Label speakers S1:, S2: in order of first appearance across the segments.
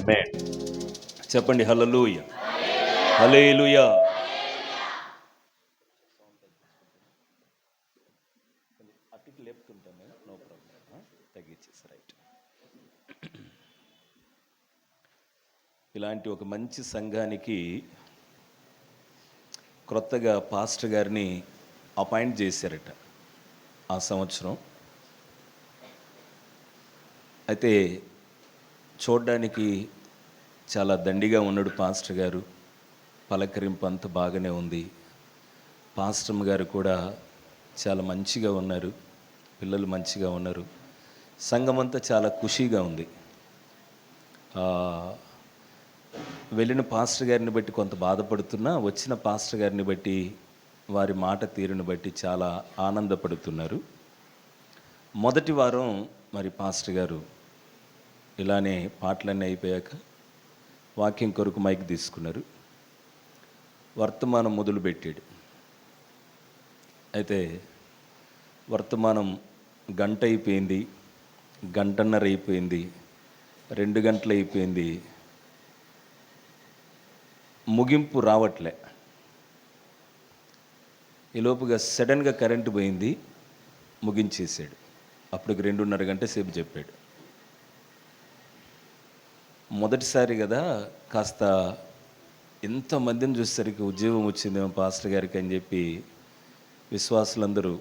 S1: ఆమేన్. చెప్పండి హల్లెలూయా, హల్లెలూయా. అటు లేపుతుంటాను నేను, నో ప్రాబ్లం. తగ్గించేసి రైట్. ఇలాంటి ఒక మంచి సంఘానికి క్రొత్తగా పాస్టర్ గారిని అపాయింట్ చేశారట ఆ సంవత్సరం. అయితే చూడ్డానికి చాలా దండిగా ఉన్నాడు పాస్టర్ గారు. పలకరింపు అంత బాగానే ఉంది. పాస్టర్ గారు కూడా చాలా మంచిగా ఉన్నారు. పిల్లలు మంచిగా ఉన్నారు. సంఘమంతా చాలా ఖుషీగా ఉంది. వెళ్ళిన పాస్టర్ గారిని బట్టి కొంత బాధపడుతున్నా, వచ్చిన పాస్టర్ గారిని బట్టి, వారి మాట తీరుని బట్టి చాలా ఆనందపడుతున్నారు. మొదటి వారం మరి పాస్టర్ గారు ఇలానే పాటలన్నీ అయిపోయాక వాక్యం కొరకు మైక్ తీసుకున్నారు. వర్తమానం మొదలుపెట్టాడు. అయితే వర్తమానం గంట అయిపోయింది, గంటన్నర అయిపోయింది, 2 గంటలు అయిపోయింది, ముగింపు రావట్లే. ఈలోపుగా సడన్గా కరెంటు పోయింది, ముగించేశాడు. అప్పటికి 2.5 గంట సేపు చెప్పాడు. మొదటిసారి కదా, కాస్త ఎంతమందిని చూసేసరికి ఉద్యోగం వచ్చిందేమో పాస్టర్ గారికి అని చెప్పి విశ్వాసులందరూ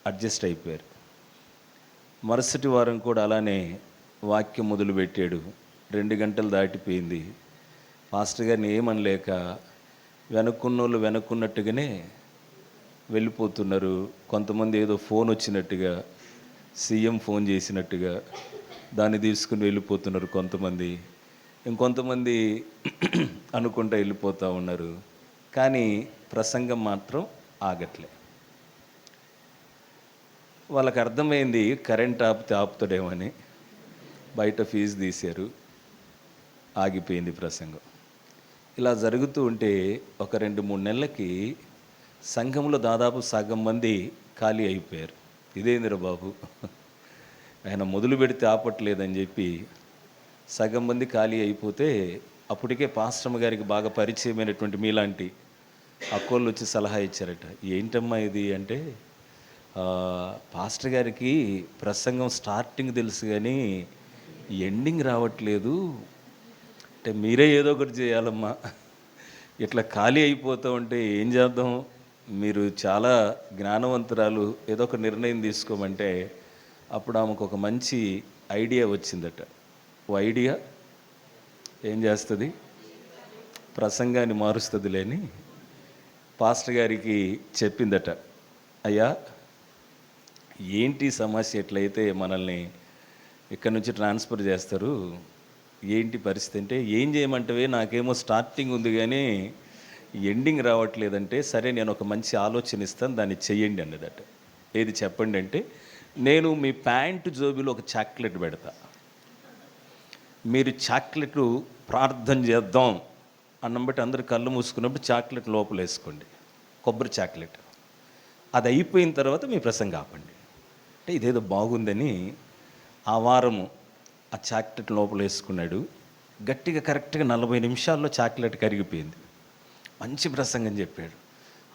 S1: అడ్జస్ట్ అయిపోయారు. మరుసటి వారం కూడా అలానే వాక్యం మొదలుపెట్టాడు. 2 గంటలు దాటిపోయింది. పాస్టర్ గారిని ఏమనలేక వెనక్కున్నోళ్ళు వెనక్కున్నట్టుగానే వెళ్ళిపోతున్నారు. కొంతమంది ఏదో ఫోన్ వచ్చినట్టుగా, సీఎం ఫోన్ చేసినట్టుగా దాన్ని తీసుకుని వెళ్ళిపోతున్నారు కొంతమంది. ఇంకొంతమంది అనుకుంటూ వెళ్ళిపోతూ ఉన్నారు. కానీ ప్రసంగం మాత్రం ఆగట్లే. వాళ్ళకి అర్థమైంది కరెంట్ ఆపితే ఆపుతాడేమని. బయట ఫీజు తీశారు, ఆగిపోయింది ప్రసంగం. ఇలా జరుగుతూ ఉంటే ఒక 2-3 నెలలకి సంఘంలో దాదాపు సగం మంది ఖాళీ అయిపోయారు. ఇదేందిరా బాబు, ఆయన మొదలు పెడితే ఆపట్లేదని చెప్పి సగం మంది ఖాళీ అయిపోతే, అప్పటికే పాస్టర్ గారికి బాగా పరిచయమైనటువంటి మీలాంటి అక్కోళ్ళు వచ్చి సలహా ఇచ్చారట. ఏంటమ్మా ఇది అంటే, పాస్టర్ గారికి ప్రసంగం స్టార్టింగ్ తెలుసు కానీ ఎండింగ్ రావట్లేదు, అంటే మీరే ఏదో ఒకటి చేయాలమ్మా, ఇట్లా ఖాళీ అయిపోతూ ఉంటే ఏం చేద్దాం, మీరు చాలా జ్ఞానవంతురాలు, ఏదో ఒక నిర్ణయం తీసుకోమంటే అప్పుడు ఆమెకు ఒక మంచి ఐడియా వచ్చిందట. ఓ ఐడియా ఏం చేస్తుంది, ప్రసంగాన్ని మారుస్తుంది లేని పాస్టర్ గారికి చెప్పిందట. అయ్యా, ఏంటి సమస్య, ఎట్లయితే మనల్ని ఇక్కడి నుంచి ట్రాన్స్ఫర్ చేస్తారు, ఏంటి పరిస్థితి అంటే, ఏం చేయమంటవే, నాకేమో స్టార్టింగ్ ఉంది కానీ ఎండింగ్ రావట్లేదంటే, సరే నేను ఒక మంచి ఆలోచన ఇస్తాను, దాన్ని చెయ్యండి అన్నదట. ఏది చెప్పండి అంటే, నేను మీ ప్యాంటు జోబిలో ఒక చాక్లెట్ పెడతా, మీరు చాక్లెట్ ప్రార్థన చేద్దాం అన్నం బట్టి అందరు కళ్ళు మూసుకున్నప్పుడు చాక్లెట్ లోపల వేసుకోండి, కొబ్బరి చాక్లెట్. అది అయిపోయిన తర్వాత మీ ప్రసంగం ఆపండి. అంటే ఇదేదో బాగుందని ఆ వారము ఆ చాక్లెట్ లోపల వేసుకున్నాడు. గట్టిగా కరెక్ట్గా 40 నిమిషాల్లో చాక్లెట్ కరిగిపోయింది. మంచి ప్రసంగం చెప్పాడు.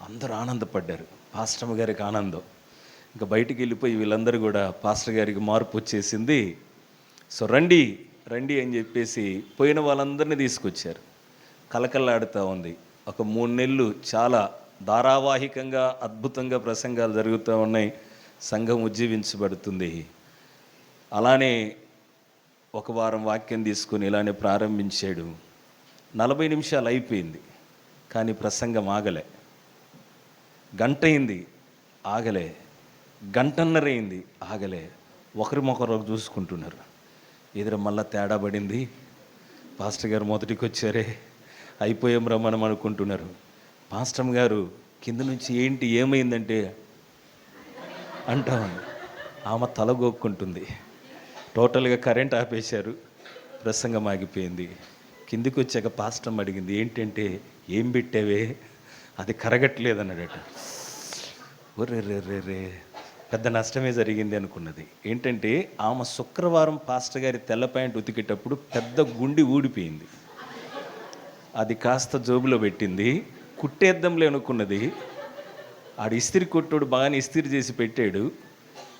S1: అందరూ ఆనందపడ్డారు. పాస్టర్ గారికి ఆనందం. ఇంకా బయటికి వెళ్ళిపోయి వీళ్ళందరూ కూడా పాస్టర్ గారికి మార్పు వచ్చేసింది, సో రండి రండి అని చెప్పేసి పోయిన వాళ్ళందరినీ తీసుకొచ్చారు. కలకల్లాడుతూ ఉంది. ఒక 3 నెలలు చాలా ధారావాహికంగా అద్భుతంగా ప్రసంగాలు జరుగుతూ ఉన్నాయి. సంఘం ఉజ్జీవించబడుతుంది. అలానే ఒక వారం వాక్యం తీసుకుని ఇలానే ప్రారంభించాడు. 40 నిమిషాలు అయిపోయింది కానీ ప్రసంగం ఆగలే. గంట అయింది ఆగలే, గంటన్నర అయింది ఆగలే. ఒకరిమొకరు చూసుకుంటున్నారు. ఎదురు మళ్ళా తేడా పడింది. పాస్టర్ గారు మొదటికి వచ్చారే, అయిపోయాం రమ్మనం అనుకుంటున్నారు. పాస్టర్ గారు కింద నుంచి ఏంటి ఏమైందంటే అంటా ఉంది. ఆమె తలగొక్కుంటుంది. టోటల్గా కరెంట్ ఆపేశారు, ప్రసంగం ఆగిపోయింది. కిందికి వచ్చాక పాస్టర్ అడిగింది, ఏంటంటే ఏం పెట్టావే, అది కరగట్లేదు అన్నాడట. ఒర్రే రే రే రే, పెద్ద నష్టమే జరిగింది అనుకున్నది. ఏంటంటే ఆమె శుక్రవారం పాస్టర్ గారి తెల్ల ప్యాంట్ ఉతికేటప్పుడు పెద్ద గుండి ఊడిపోయింది. అది కాస్త జోబులో పెట్టింది. కుట్టేద్దాంలే అనుకున్నది. ఆడు ఇస్త్రీ కొట్టోడు బాగానే ఇస్త్రీ చేసి పెట్టాడు.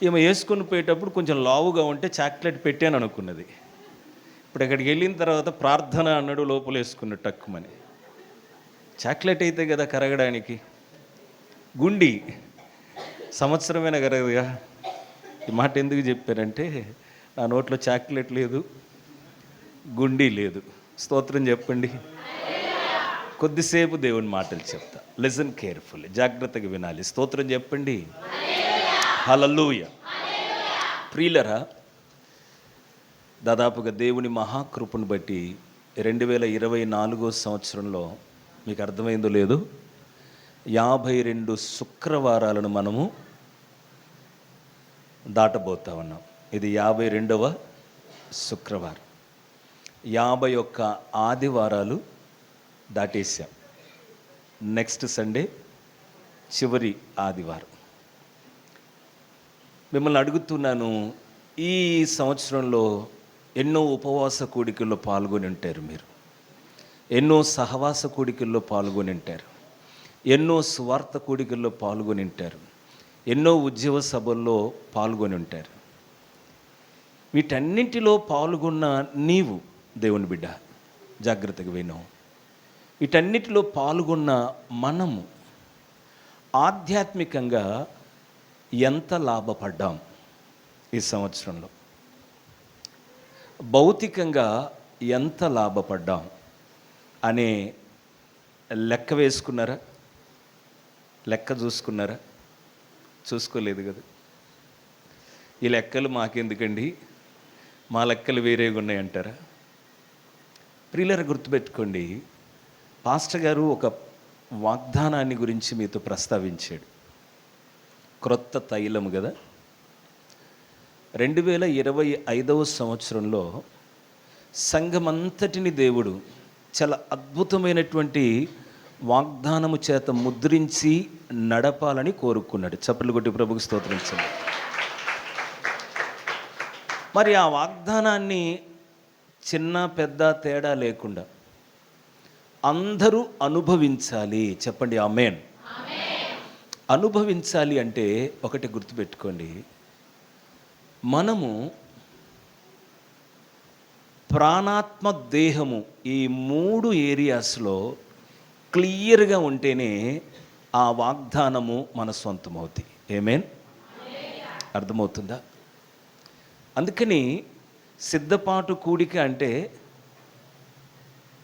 S1: ఈమె వేసుకొని పోయేటప్పుడు కొంచెం లావుగా ఉంటే చాక్లెట్ పెట్టాను అనుకున్నది. ఇప్పుడు అక్కడికి వెళ్ళిన తర్వాత ప్రార్థన అన్నాడు, లోపల వేసుకున్నాడు టక్కుమని. చాక్లెట్ అయితే కదా కరగడానికి, గుండి సంవత్సరమైన కరగదుగా. ఈ మాట ఎందుకు చెప్పారంటే నా నోట్లో చాక్లెట్ లేదు, గుండి లేదు. స్తోత్రం చెప్పండి. కొద్దిసేపు దేవుని మాటలు చెప్తా. లిసన్ కేర్ఫుల్లీ, జాగ్రత్తగా వినాలి. స్తోత్రం చెప్పండి. హల్లెలూయా. ప్రియులరా, దాదాపుగా దేవుని మహాకృపను బట్టి 2024 సంవత్సరంలో మీకు అర్థమైందో లేదు, 52 శుక్రవారాలను మనము దాటబోతా ఉన్నాం. ఇది 52వ శుక్రవారం. 51 ఆదివారాలు దాటేసాం. నెక్స్ట్ సండే చివరి ఆదివారం. మిమ్మల్ని అడుగుతున్నాను, ఈ సంవత్సరంలో ఎన్నో ఉపవాస కూడికల్లో పాల్గొని ఉంటారు మీరు, ఎన్నో సహవాస కూడికల్లో పాల్గొని ఉంటారు, ఎన్నో స్వార్థ కూడికల్లో పాల్గొని ఉంటారు, ఎన్నో ఉద్యోగ సభల్లో పాల్గొని ఉంటారు. వీటన్నింటిలో పాల్గొన్న నీవు దేవుని బిడ్డ, జాగ్రత్తగా విను. వీటన్నిటిలో పాల్గొన్న మనము ఆధ్యాత్మికంగా ఎంత లాభపడ్డాం ఈ సంవత్సరంలో, భౌతికంగా ఎంత లాభపడ్డాం అనే లెక్క వేసుకున్నారా? లెక్క చూసుకున్నారా? చూసుకోలేదు కదా. ఈ లెక్కలు మాకెందుకండి, మా లెక్కలు వేరేగా ఉన్నాయంటారా? ప్రియులారా, గుర్తుపెట్టుకోండి, పాస్టర్ గారు ఒక వాగ్దానాన్ని గురించి మీతో ప్రస్తావించాడు. క్రొత్త తైలము కదా. 2025వ సంవత్సరంలో సంఘమంతటిని దేవుడు చాలా అద్భుతమైనటువంటి వాగ్దానము చేత ముద్రించి నడపాలని కోరుకున్నాడు. చప్పట్లు కొట్టి ప్రభువుకి స్తోత్రించండి. మరి ఆ వాగ్దానాన్ని చిన్న పెద్ద తేడా లేకుండా అందరూ అనుభవించాలి. చెప్పండి ఆమేన్. అనుభవించాలి అంటే ఒకటి గుర్తుపెట్టుకోండి, మనము ప్రాణాత్మ దేహము ఈ 3 ఏరియాస్లో క్లియర్గా ఉంటేనే ఆ వాగ్దానము మన సొంతమవుతుంది. ఆమేన్. అర్థమవుతుందా? అందుకని సిద్ధపాటు కూడిక అంటే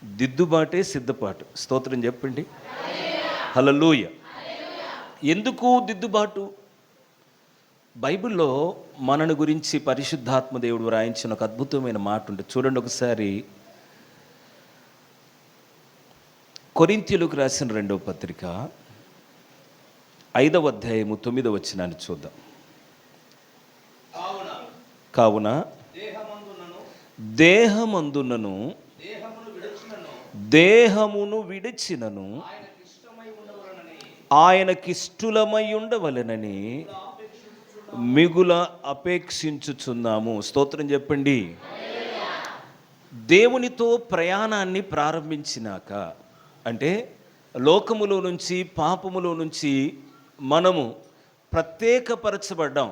S1: దిద్దుబాటే సిద్ధపాటు. స్తోత్రం చెప్పండి. హల్లెలూయా. ఎందుకు దిద్దుబాటు? బైబిల్లో మనను గురించి పరిశుద్ధాత్మ దేవుడు రాయించిన ఒక అద్భుతమైన మాట ఉంటుంది. చూడండి ఒకసారి, కొరింథీయులకు రాసిన 2వ పత్రిక 5వ అధ్యాయము 9వ వచనాన్ని చూద్దాం. కావున దేహమందునను దేహమును విడిచినను ఆయనకిష్టులమై ఉండవలెనని మిగుల అపేక్షించుచున్నాము. స్తోత్రం చెప్పండి. దేవునితో ప్రయాణాన్ని ప్రారంభించినాక, అంటే లోకములో నుంచి పాపములో నుంచి మనము ప్రత్యేకపరచబడ్డాం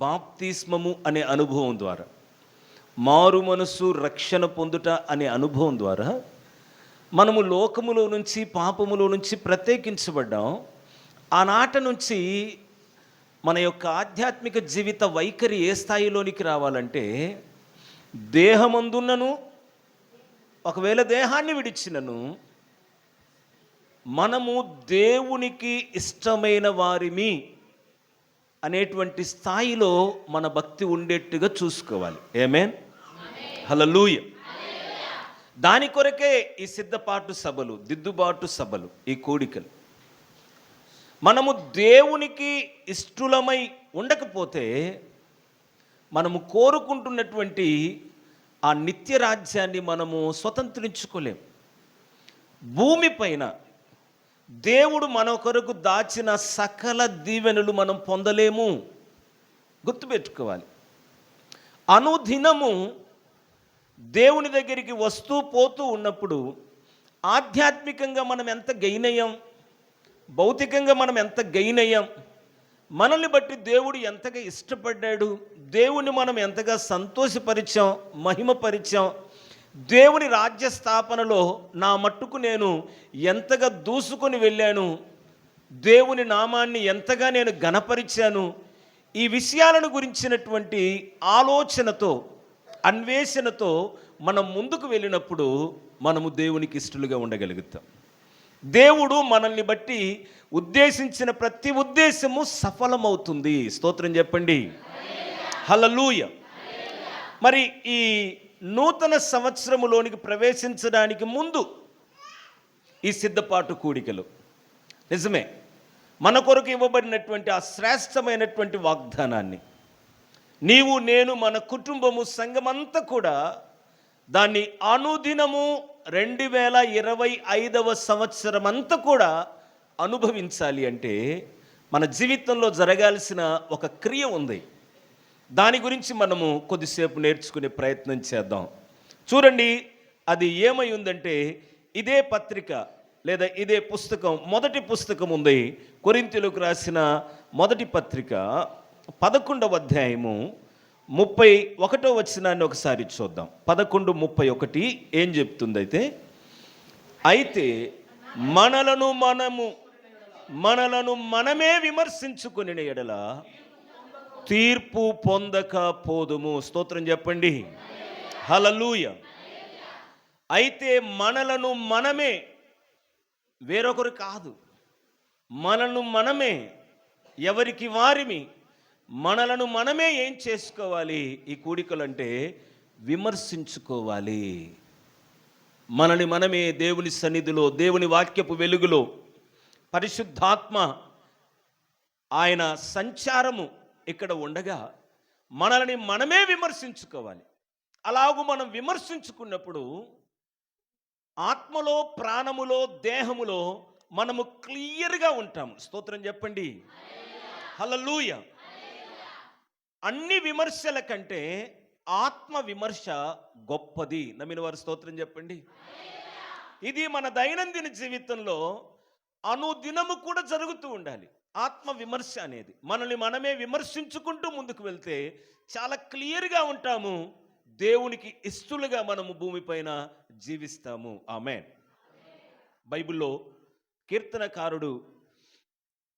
S1: బాప్తిస్మము అనే అనుభవం ద్వారా, మారు మనసు రక్షణ పొందుట అనే అనుభవం ద్వారా మనము లోకములో నుంచి పాపములో నుంచి ప్రత్యేకించబడ్డాం. ఆనాట నుంచి మన యొక్క ఆధ్యాత్మిక జీవిత వైఖరి ఏ స్థాయిలోనికి రావాలంటే, దేహమందున్నను ఒకవేళ దేహాన్ని విడిచినను మనము దేవునికి ఇష్టమైన వారిమి అనేటువంటి స్థాయిలో మన భక్తి ఉండేట్టుగా చూసుకోవాలి. ఆమేన్. హల్లెలూయా. దాని కొరకే ఈ సిద్ధపాటు సభలు, దిద్దుబాటు సభలు, ఈ కూడికలు. మనము దేవునికి ఇష్టలమై ఉండకపోతే మనము కోరుకుంటున్నటువంటి ఆ నిత్య రాజ్యాన్ని మనము స్వతంత్రించుకోలేం. భూమిపైన దేవుడు మన కొరకు దాచిన సకల దీవెనలు మనం పొందలేము. గుర్తుపెట్టుకోవాలి. అనుదినము దేవుని దగ్గరికి వస్తూ పోతూ ఉన్నప్పుడు ఆధ్యాత్మికంగా మనం ఎంత గెయిన్ అయ్యాం, భౌతికంగా మనం ఎంత గెయిన్ అయ్యాం, మనల్ని బట్టి దేవుడు ఎంతగా ఇష్టపడ్డాడు, దేవుని మనం ఎంతగా సంతోషపరిచాం, మహిమపరిచాం, దేవుని రాజ్య స్థాపనలో నా మట్టుకు నేను ఎంతగా దూసుకొని వెళ్ళాను, దేవుని నామాన్ని ఎంతగా నేను ఘనపరిచాను, ఈ విషయాలను గురించినటువంటి ఆలోచనతో, అన్వేషణతో మనం ముందుకు వెళ్ళినప్పుడు మనము దేవునికి ఇష్టలుగా ఉండగలుగుతాం. దేవుడు మనల్ని బట్టి ఉద్దేశించిన ప్రతి ఉద్దేశము సఫలమవుతుంది. స్తోత్రం చెప్పండి. హల్లెలూయా. మరి ఈ నూతన సంవత్సరములోనికి ప్రవేశించడానికి ముందు ఈ సిద్ధపాటు కూడికలు నిజమే మన కొరకు ఇవ్వబడినటువంటి ఆ శ్రేష్టమైనటువంటి వాగ్దానాన్ని నీవు, నేను, మన కుటుంబము, సంఘమంతా కూడా దాన్ని అనుదినము 2025వ సంవత్సరం అంతా కూడా అనుభవించాలి అంటే మన జీవితంలో జరగాల్సిన ఒక క్రియ ఉంది. దాని గురించి మనము కొద్దిసేపు నేర్చుకునే ప్రయత్నం చేద్దాం. చూడండి, అది ఏమై ఉందంటే ఇదే పత్రిక లేదా ఇదే పుస్తకం, మొదటి పుస్తకం ఉంది, కొరింథీయులకు రాసిన మొదటి పత్రిక 11వ అధ్యాయము 31వ వచనాన్ని ఒకసారి చూద్దాం. 11:31 ఏం చెప్తుంది? అయితే మనలను మనమే విమర్శించుకుని ఎడల తీర్పు పొందక పోదుము. స్తోత్రం చెప్పండి. హల్లెలూయా. అయితే మనలను మనమే, వేరొకరు కాదు, మనను మనమే, ఎవరికి వారిమి, మనలను మనమే ఏం చేసుకోవాలి? ఈ కూడికలు అంటే విమర్శించుకోవాలి. మనని మనమే దేవుని సన్నిధిలో, దేవుని వాక్యపు వెలుగులో, పరిశుద్ధాత్మ ఆయన సంచారము ఇక్కడ ఉండగా మనల్ని మనమే విమర్శించుకోవాలి. అలాగూ మనం విమర్శించుకున్నప్పుడు ఆత్మలో, ప్రాణములో, దేహములో మనము క్లియర్గా ఉంటాము. స్తోత్రం చెప్పండి. హల్లెలూయా. అన్ని విమర్శల కంటే ఆత్మ విమర్శ గొప్పది. నమ్మిన వారు స్తోత్రం చెప్పండి. ఇది మన దైనందిన జీవితంలో అనుదినము కూడా జరుగుతూ ఉండాలి. ఆత్మ విమర్శ అనేది మనల్ని మనమే విమర్శించుకుంటూ ముందుకు వెళ్తే చాలా క్లియర్గా ఉంటాము. దేవునికి ఇష్టలుగా మనము భూమిపైన జీవిస్తాము. ఆమేన్. బైబిల్లో కీర్తనకారుడు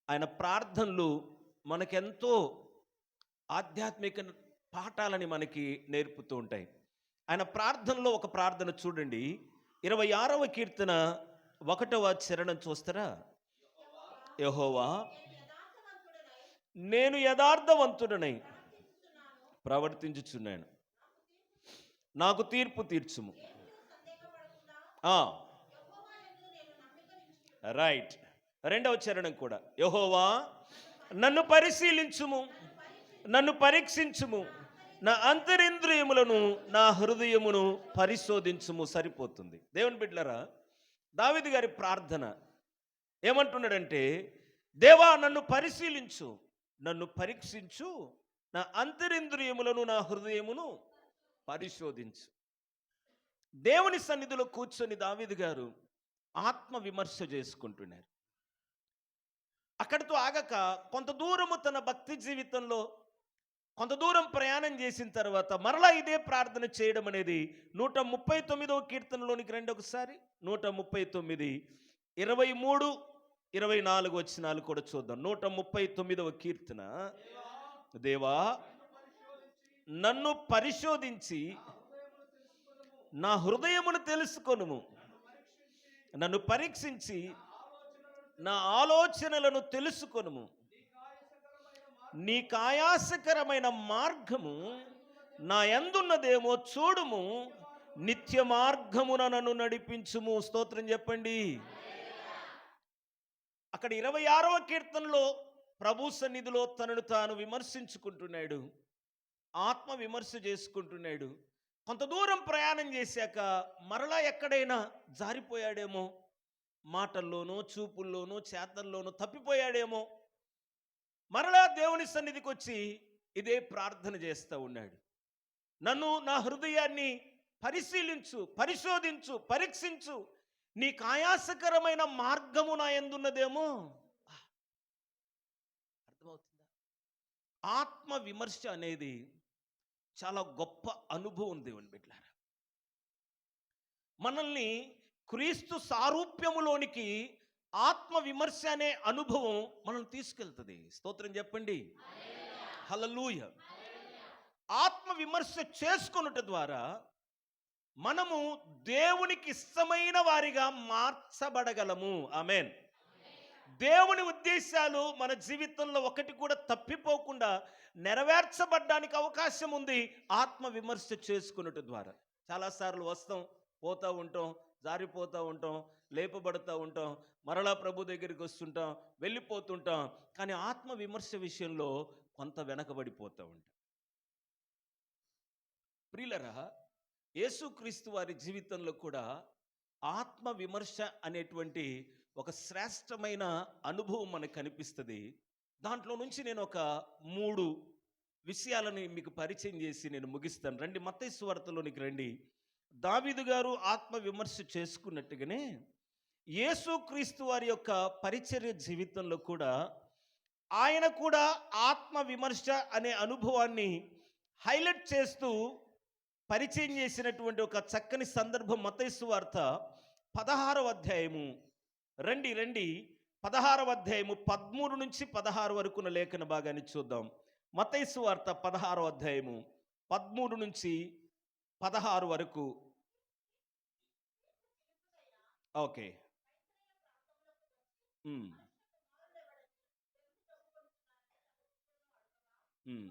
S1: ఆయన ప్రార్థనలు మనకెంతో ఆధ్యాత్మిక పాఠాలని మనకి నేర్పుతూ ఉంటాయి. ఆయన ప్రార్థనలో ఒక ప్రార్థన చూడండి, 26వ కీర్తన 1వ చరణం చూస్తారా? యెహోవా, నేను యథార్థవంతుడనై ప్రవర్తించుచున్నాను, నాకు తీర్పు తీర్చుము. రైట్. 2వ చరణం కూడా, యెహోవా నన్ను పరిశీలించుము, నన్ను పరీక్షించుము, నా అంతరింద్రియములను, నా హృదయమును పరిశోధించుము. సరిపోతుంది. దేవుని బిడ్డలారా, దావీదు గారి ప్రార్థన ఏమంటున్నాడంటే, దేవా నన్ను పరిశీలించు, నన్ను పరీక్షించు, నా అంతరింద్రియములను, నా హృదయమును పరిశోధించు. దేవుని సన్నిధిలో కూర్చొని దావీదు గారు ఆత్మ విమర్శ చేసుకుంటున్నారు. అక్కడితో ఆగక కొంత దూరము తన భక్తి జీవితంలో కొంత దూరం ప్రయాణం చేసిన తర్వాత మరలా ఇదే ప్రార్థన చేయడం అనేది 139వ కీర్తనలోనికి రండి ఒకసారి. 139, 23, 24 వచనాలు కూడా చూద్దాం. 139వ కీర్తన, దేవా నన్ను పరిశోధించి నా హృదయమును తెలుసుకొనుము, నన్ను పరీక్షించి నా ఆలోచనలను తెలుసుకొనుము, నీ కాయాసకరమైన మార్గము నా యందున్నదేమో చూడుము, నిత్య మార్గమున నన్ను నడిపించుము. స్తోత్రం చెప్పండి. అక్కడ 26వ కీర్తనలో ప్రభు సన్నిధిలో తనను తాను విమర్శించుకుంటున్నాడు, ఆత్మ విమర్శ చేసుకుంటున్నాడు. కొంత దూరం ప్రయాణం చేశాక మరలా ఎక్కడైనా జారిపోయాడేమో, మాటల్లోనో, చూపుల్లోనో, చేతల్లోనో తప్పిపోయాడేమో, మరలా దేవుని సన్నిధికి వచ్చి ఇదే ప్రార్థన చేస్తూ ఉన్నాడు. నన్ను, నా హృదయాన్ని పరిశీలించు, పరిశోధించు, పరీక్షించు. నీకు ఆయాసకరమైన మార్గము నా యందున్నదేమో. అర్థమవుతుందా? ఆత్మ విమర్శ అనేది చాలా గొప్ప అనుభవం దేవుని బిడ్డలారా. మనల్ని క్రీస్తు సారూప్యములోనికి ఆత్మ విమర్శ అనే అనుభవం మనల్ని తీసుకెళ్తుంది. స్తోత్రం చెప్పండి. హల్లెలూయా. ఆత్మ విమర్శ చేసుకొనుట ద్వారా మనము దేవునికి ఇష్టమైన వారిగా మార్చబడగలము. ఆమేన్. దేవుని ఉద్దేశాలు మన జీవితంలో ఒకటి కూడా తప్పిపోకుండా నెరవేర్చబడ్డానికి అవకాశం ఉంది ఆత్మ విమర్శ చేసుకున్నట ద్వారా. చాలాసార్లు వస్తాం, పోతూ ఉంటాం, జారిపోతూ ఉంటాం, లేపబడుతూ ఉంటాం, మరలా ప్రభు దగ్గరికి వస్తుంటాం, వెళ్ళిపోతుంటాం. కానీ ఆత్మ విమర్శ విషయంలో కొంత వెనకబడిపోతూ ఉంటాం. ప్రియులరా, యేసుక్రీస్తు వారి జీవితంలో కూడా ఆత్మ విమర్శ అనేటువంటి ఒక శ్రేష్టమైన అనుభవం మనకు కనిపిస్తుంది. దాంట్లో నుంచి నేను ఒక 3 విషయాలని మీకు పరిచయం చేసి నేను ముగిస్తాను. రండి, మత్తయి సువార్తలోనికి రండి. దావీదు గారు ఆత్మ విమర్శ చేసుకున్నట్టుగానే యేసుక్రీస్తు వారి యొక్క పరిచర్య జీవితంలో కూడా ఆయన కూడా ఆత్మ విమర్శ అనే అనుభవాన్ని హైలైట్ చేస్తూ పరిచయం చేసినటువంటి ఒక చక్కని సందర్భం మత్తయి సువార్త 16వ అధ్యాయము. రండి 16వ అధ్యాయము 13 నుంచి 16 వరకున్న లేఖన భాగాన్ని చూద్దాం. మత్తయి సువార్త 16వ అధ్యాయము 13 నుంచి 16 వరకు. ఓకే. ఉమ్. ఉమ్.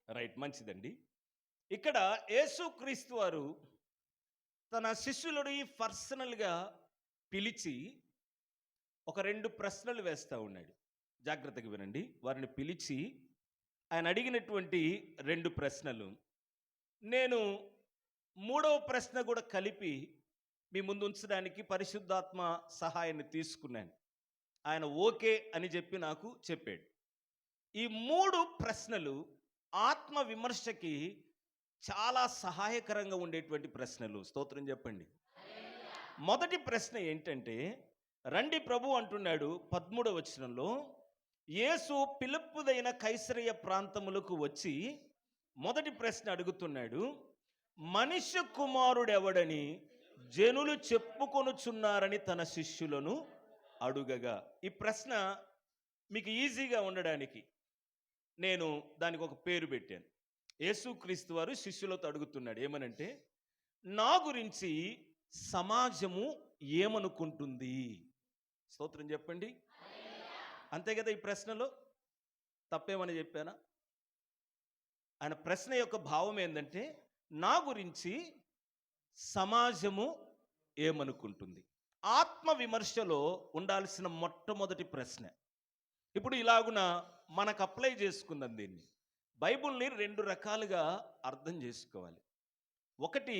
S1: రైట్, మంచిదండి. ఇక్కడ యేసుక్రీస్తు వారు తన శిష్యులని పర్సనల్గా పిలిచి ఒక 2 ప్రశ్నలు వేస్తూ ఉన్నాడు. జాగ్రత్తగా వినండి. వారిని పిలిచి ఆయన అడిగినటువంటి 2 ప్రశ్నలు, నేను 3వ ప్రశ్న కూడా కలిపి మీ ముందు ఉంచడానికి పరిశుద్ధాత్మ సహాయాన్ని తీసుకున్నాను. ఆయన ఓకే అని చెప్పి నాకు చెప్పాడు. ఈ 3 ప్రశ్నలు ఆత్మ విమర్శకి చాలా సహాయకరంగా ఉండేటువంటి ప్రశ్నలు. స్తోత్రం చెప్పండి. మొదటి ప్రశ్న ఏంటంటే, రండి ప్రభు అంటున్నాడు 13వ వచనంలో, యేసు పిలుపుదైన కైసరయ ప్రాంతములకు వచ్చి మొదటి ప్రశ్న అడుగుతున్నాడు, మనుష్య కుమారుడెవడని జనులు చెప్పుకొనుచున్నారని తన శిష్యులను అడుగగా. ఈ ప్రశ్న మీకు ఈజీగా ఉండడానికి నేను దానికి ఒక పేరు పెట్టాను. యేసుక్రీస్తు వారు శిష్యులతో అడుగుతున్నాడు ఏమనంటే, నా గురించి సమాజము ఏమనుకుంటుంది? స్తోత్రం చెప్పండి. అంతే కదా. ఈ ప్రశ్నలో తప్పేమని చెప్పానా? ఆయన ప్రశ్న యొక్క భావం ఏంటంటే, నా గురించి సమాజము ఏమనుకుంటుంది. ఆత్మ విమర్శలో ఉండాల్సిన మొట్టమొదటి ప్రశ్న. ఇప్పుడు ఇలాగున మనకు అప్లై చేసుకుందాం దీన్ని. బైబిల్ని 2 రకాలుగా అర్థం చేసుకోవాలి. ఒకటి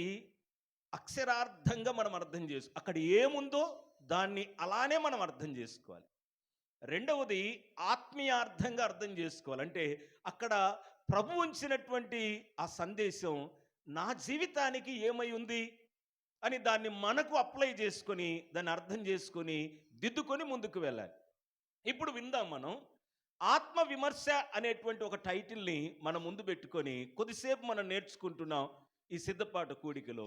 S1: అక్షరార్థంగా మనం అర్థం అక్కడ ఏముందో దాన్ని అలానే మనం అర్థం చేసుకోవాలి. రెండవది ఆత్మీయార్థంగా అర్థం చేసుకోవాలి. అంటే అక్కడ ప్రభు ఉంచినటువంటి ఆ సందేశం నా జీవితానికి ఏమై ఉంది అని దాన్ని మనకు అప్లై చేసుకొని దాన్ని అర్థం చేసుకొని దిద్దుకొని ముందుకు వెళ్ళాలి. ఇప్పుడు విందాం. మనం ఆత్మ విమర్శ అనేటువంటి ఒక టైటిల్ని మనం ముందు పెట్టుకొని కొద్దిసేపు మనం నేర్చుకుంటున్నాం ఈ సిద్ధపాటు కూడికలో.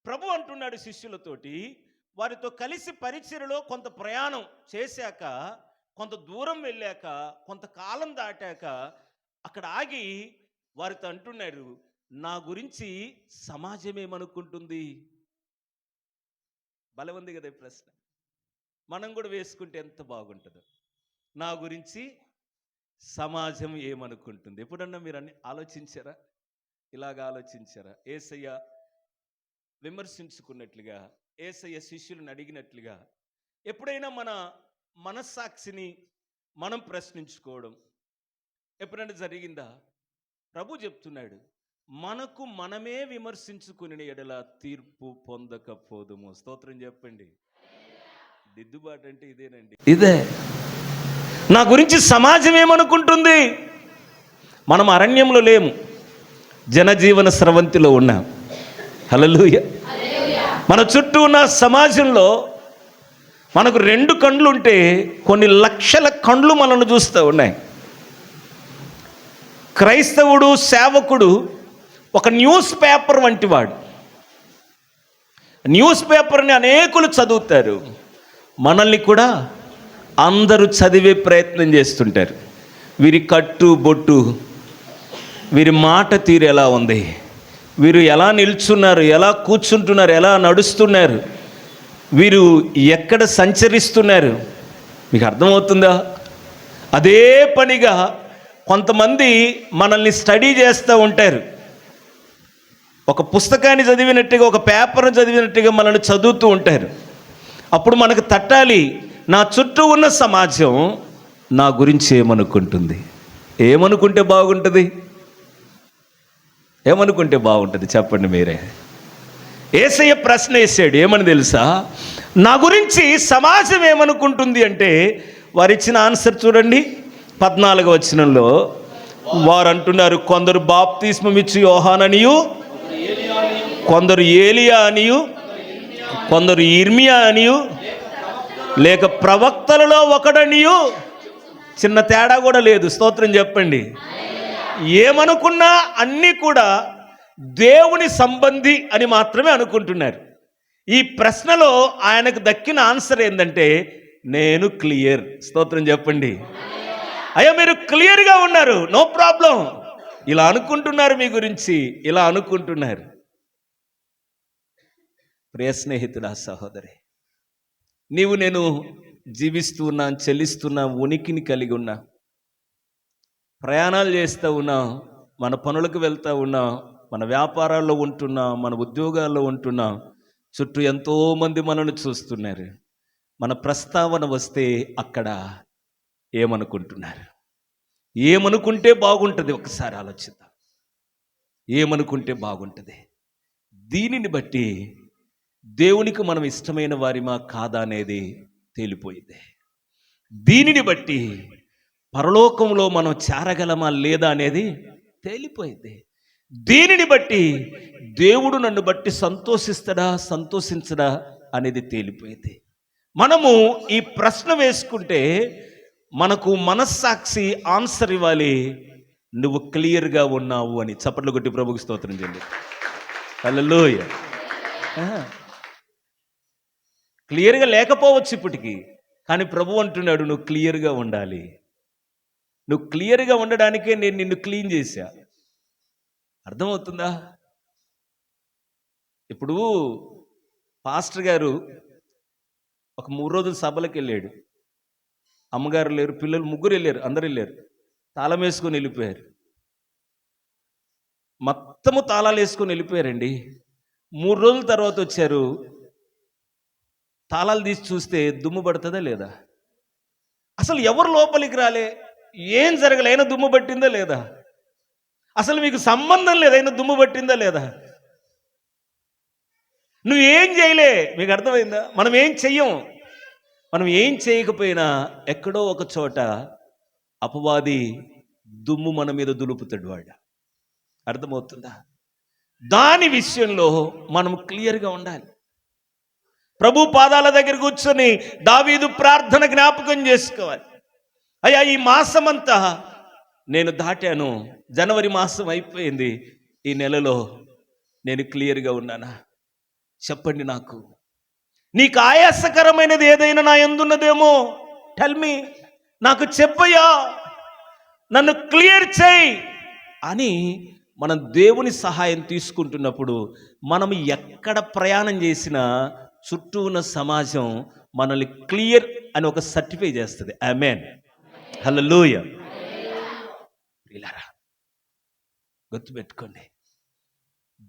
S1: ప్రభు అంటున్నాడు శిష్యులతోటి, వారితో కలిసి పరిచర్యలో కొంత ప్రయాణం చేశాక, కొంత దూరం వెళ్ళాక, కొంతకాలం దాటాక అక్కడ ఆగి వారితో అంటున్నాడు, నా గురించి సమాజం ఏమనుకుంటుంది? బలవంది కదా ఈ ప్రశ్న. మనం కూడా వేసుకుంటే ఎంత బాగుంటుందో. నా గురించి సమాజం ఏమనుకుంటుంది? ఎప్పుడన్నా మీరు అన్ని ఆలోచించారా? ఇలాగ ఆలోచించారా? యేసయ్య విమర్శించుకున్నట్లుగా, యేసయ్య శిష్యులను అడిగినట్లుగా ఎప్పుడైనా మన మనస్సాక్షిని మనం ప్రశ్నించుకోవడం ఎప్పుడైనా జరిగిందా? ప్రభు చెప్తున్నాడు, మనకు మనమే విమర్శించుకుని ఎడల తీర్పు పొందకపోదుము. స్తోత్రం చెప్పండి. దిద్దుబాటు అంటే ఇదేనండి. ఇదే నా గురించి సమాజం ఏమనుకుంటుంది? మనం అరణ్యంలో లేము, జనజీవన స్రవంతిలో ఉన్నాం. హల్లెలూయా. మన చుట్టూ ఉన్న సమాజంలో మనకు 2 కండ్లు ఉంటే కొన్ని లక్షల కండ్లు మనల్ని చూస్తూ ఉన్నాయి. క్రైస్తవుడు, సేవకుడు ఒక న్యూస్ పేపర్ వంటి వాడు. న్యూస్ పేపర్ని అనేకులు చదువుతారు, మనల్ని కూడా అందరూ చదివే ప్రయత్నం చేస్తుంటారు. వీరి కట్టు బొట్టు, వీరి మాట తీరు ఎలా ఉంది, వీరు ఎలా నిల్చున్నారు, ఎలా కూర్చుంటున్నారు, ఎలా నడుస్తున్నారు, వీరు ఎక్కడ సంచరిస్తున్నారు, మీకు అర్థమవుతుందా? అదే పనిగా కొంతమంది మనల్ని స్టడీ చేస్తూ ఉంటారు. ఒక పుస్తకాన్ని చదివినట్టుగా, ఒక పేపర్ని చదివినట్టుగా మనల్ని చదువుతూ ఉంటారు. అప్పుడు మనకు తట్టాలి, నా చుట్టూ ఉన్న సమాజం నా గురించి ఏమనుకుంటుంది? ఏమనుకుంటే బాగుంటుంది? ఏమనుకుంటే బాగుంటుంది చెప్పండి మీరే. యేసయ్య ప్రశ్న వేసాడు, ఏమని తెలుసా? నా గురించి సమాజం ఏమనుకుంటుంది అంటే, వారు ఇచ్చిన ఆన్సర్ చూడండి. 14వ వచనంలో వారు అంటున్నారు, కొందరు బాప్తిస్మం ఇచ్చి యోహాననియు, కొందరు ఏలియా అనియు, కొందరు ఇర్మియా అనియు, లేక ప్రవక్తలలో ఒకడనియు. చిన్న తేడా కూడా లేదు. స్తోత్రం చెప్పండి. ఏమనుకున్నా అన్నీ కూడా దేవుని సంబంధి అని మాత్రమే అనుకుంటున్నారు. ఈ ప్రశ్నలో ఆయనకు దక్కిన ఆన్సర్ ఏంటంటే, నేను క్లియర్. స్తోత్రం చెప్పండి. అయ్యా మీరు క్లియర్గా ఉన్నారు, నో ప్రాబ్లం. ఇలా అనుకుంటున్నారు, మీ గురించి ఇలా అనుకుంటున్నారు. ప్రియ స్నేహితుడా, సహోదరి, నీవు నేను జీవిస్తూ ఉన్నా, చెల్లిస్తున్నా, ఉనికిని కలిగి ఉన్నా, ప్రయాణాలు చేస్తూ ఉన్నా, మన పనులకు వెళ్తూ ఉన్నా, మన వ్యాపారాల్లో ఉంటున్నా, మన ఉద్యోగాల్లో ఉంటున్నా, చుట్టూ ఎంతోమంది మనల్ని చూస్తున్నారు. మన ప్రస్తావన వస్తే అక్కడ ఏమనుకుంటున్నారు? ఏమనుకుంటే బాగుంటుంది? ఒకసారి ఆలోచిద్దాం. ఏమనుకుంటే బాగుంటుంది? దీనిని బట్టి దేవునికి మనం ఇష్టమైన వారిమా కాదా అనేది తేలిపోయింది. దీనిని బట్టి పరలోకంలో మనం చేరగలమా లేదా అనేది తేలిపోయింది. దీనిని బట్టి దేవుడు నన్ను బట్టి సంతోషిస్తాడా, సంతోషించడా అనేది తేలిపోయింది. మనము ఈ ప్రశ్న వేసుకుంటే మనకు మనస్సాక్షి ఆన్సర్ ఇవ్వాలి, నువ్వు క్లియర్గా ఉన్నావు అని. చప్పట్లు కొట్టి ప్రభువుకి స్తోత్రం చేయండి. హల్లెలూయా. క్లియర్గా లేకపోవచ్చు ఇప్పటికి, కానీ ప్రభు అంటున్నాడు, నువ్వు క్లియర్గా ఉండాలి. నువ్వు క్లియర్గా ఉండడానికే నేను నిన్ను క్లీన్ చేశా. అర్థమవుతుందా? ఇప్పుడు పాస్టర్ గారు ఒక 3 రోజులు సభలకు వెళ్ళాడు. అమ్మగారు లేరు, పిల్లలు ముగ్గురు వెళ్ళారు, అందరు వెళ్ళారు. తాళం వేసుకొని వెళ్ళిపోయారు. మొత్తము తాళాలు వేసుకొని వెళ్ళిపోయారండి. 3 రోజుల తర్వాత వచ్చారు. తాళాలు తీసి చూస్తే దుమ్ము పడుతుందా లేదా? అసలు ఎవరు లోపలికి రాలే, ఏం జరగలే, అయినా దుమ్ము పట్టిందా లేదా? అసలు మీకు సంబంధం లేదు, అయినా దుమ్ము పట్టిందా లేదా? నువ్వేం చేయలే. మీకు అర్థమైందా? మనం ఏం చెయ్యం. మనం ఏం చేయకపోయినా ఎక్కడో ఒక చోట అపవాది దుమ్ము మన మీద దులుపుతాడు వాడు. అర్థమవుతుందా? దాని విషయంలో మనం క్లియర్గా ఉండాలి. ప్రభు పాదాల దగ్గర కూర్చొని దావీదు ప్రార్థన జ్ఞాపకం చేసుకోవాలి. అయ్యా ఈ మాసమంతా నేను దాటాను, జనవరి మాసం అయిపోయింది, ఈ నెలలో నేను క్లియర్గా ఉన్నానా? చెప్పండి నాకు. నీకు ఆయాసకరమైనది ఏదైనా నా యందున్నదేమో టెల్ మీ, నాకు చెప్పయ్యా, నన్ను క్లియర్ చేయి అని మనం దేవుని సహాయం తీసుకుంటున్నప్పుడు మనం ఎక్కడ ప్రయాణం చేసినా చుట్టూ ఉన్న సమాజం మనల్ని క్లియర్ అని ఒక సర్టిఫై చేస్తుంది. ఆమేన్. హల్లెలూయా. గుర్తుపెట్టుకోండి,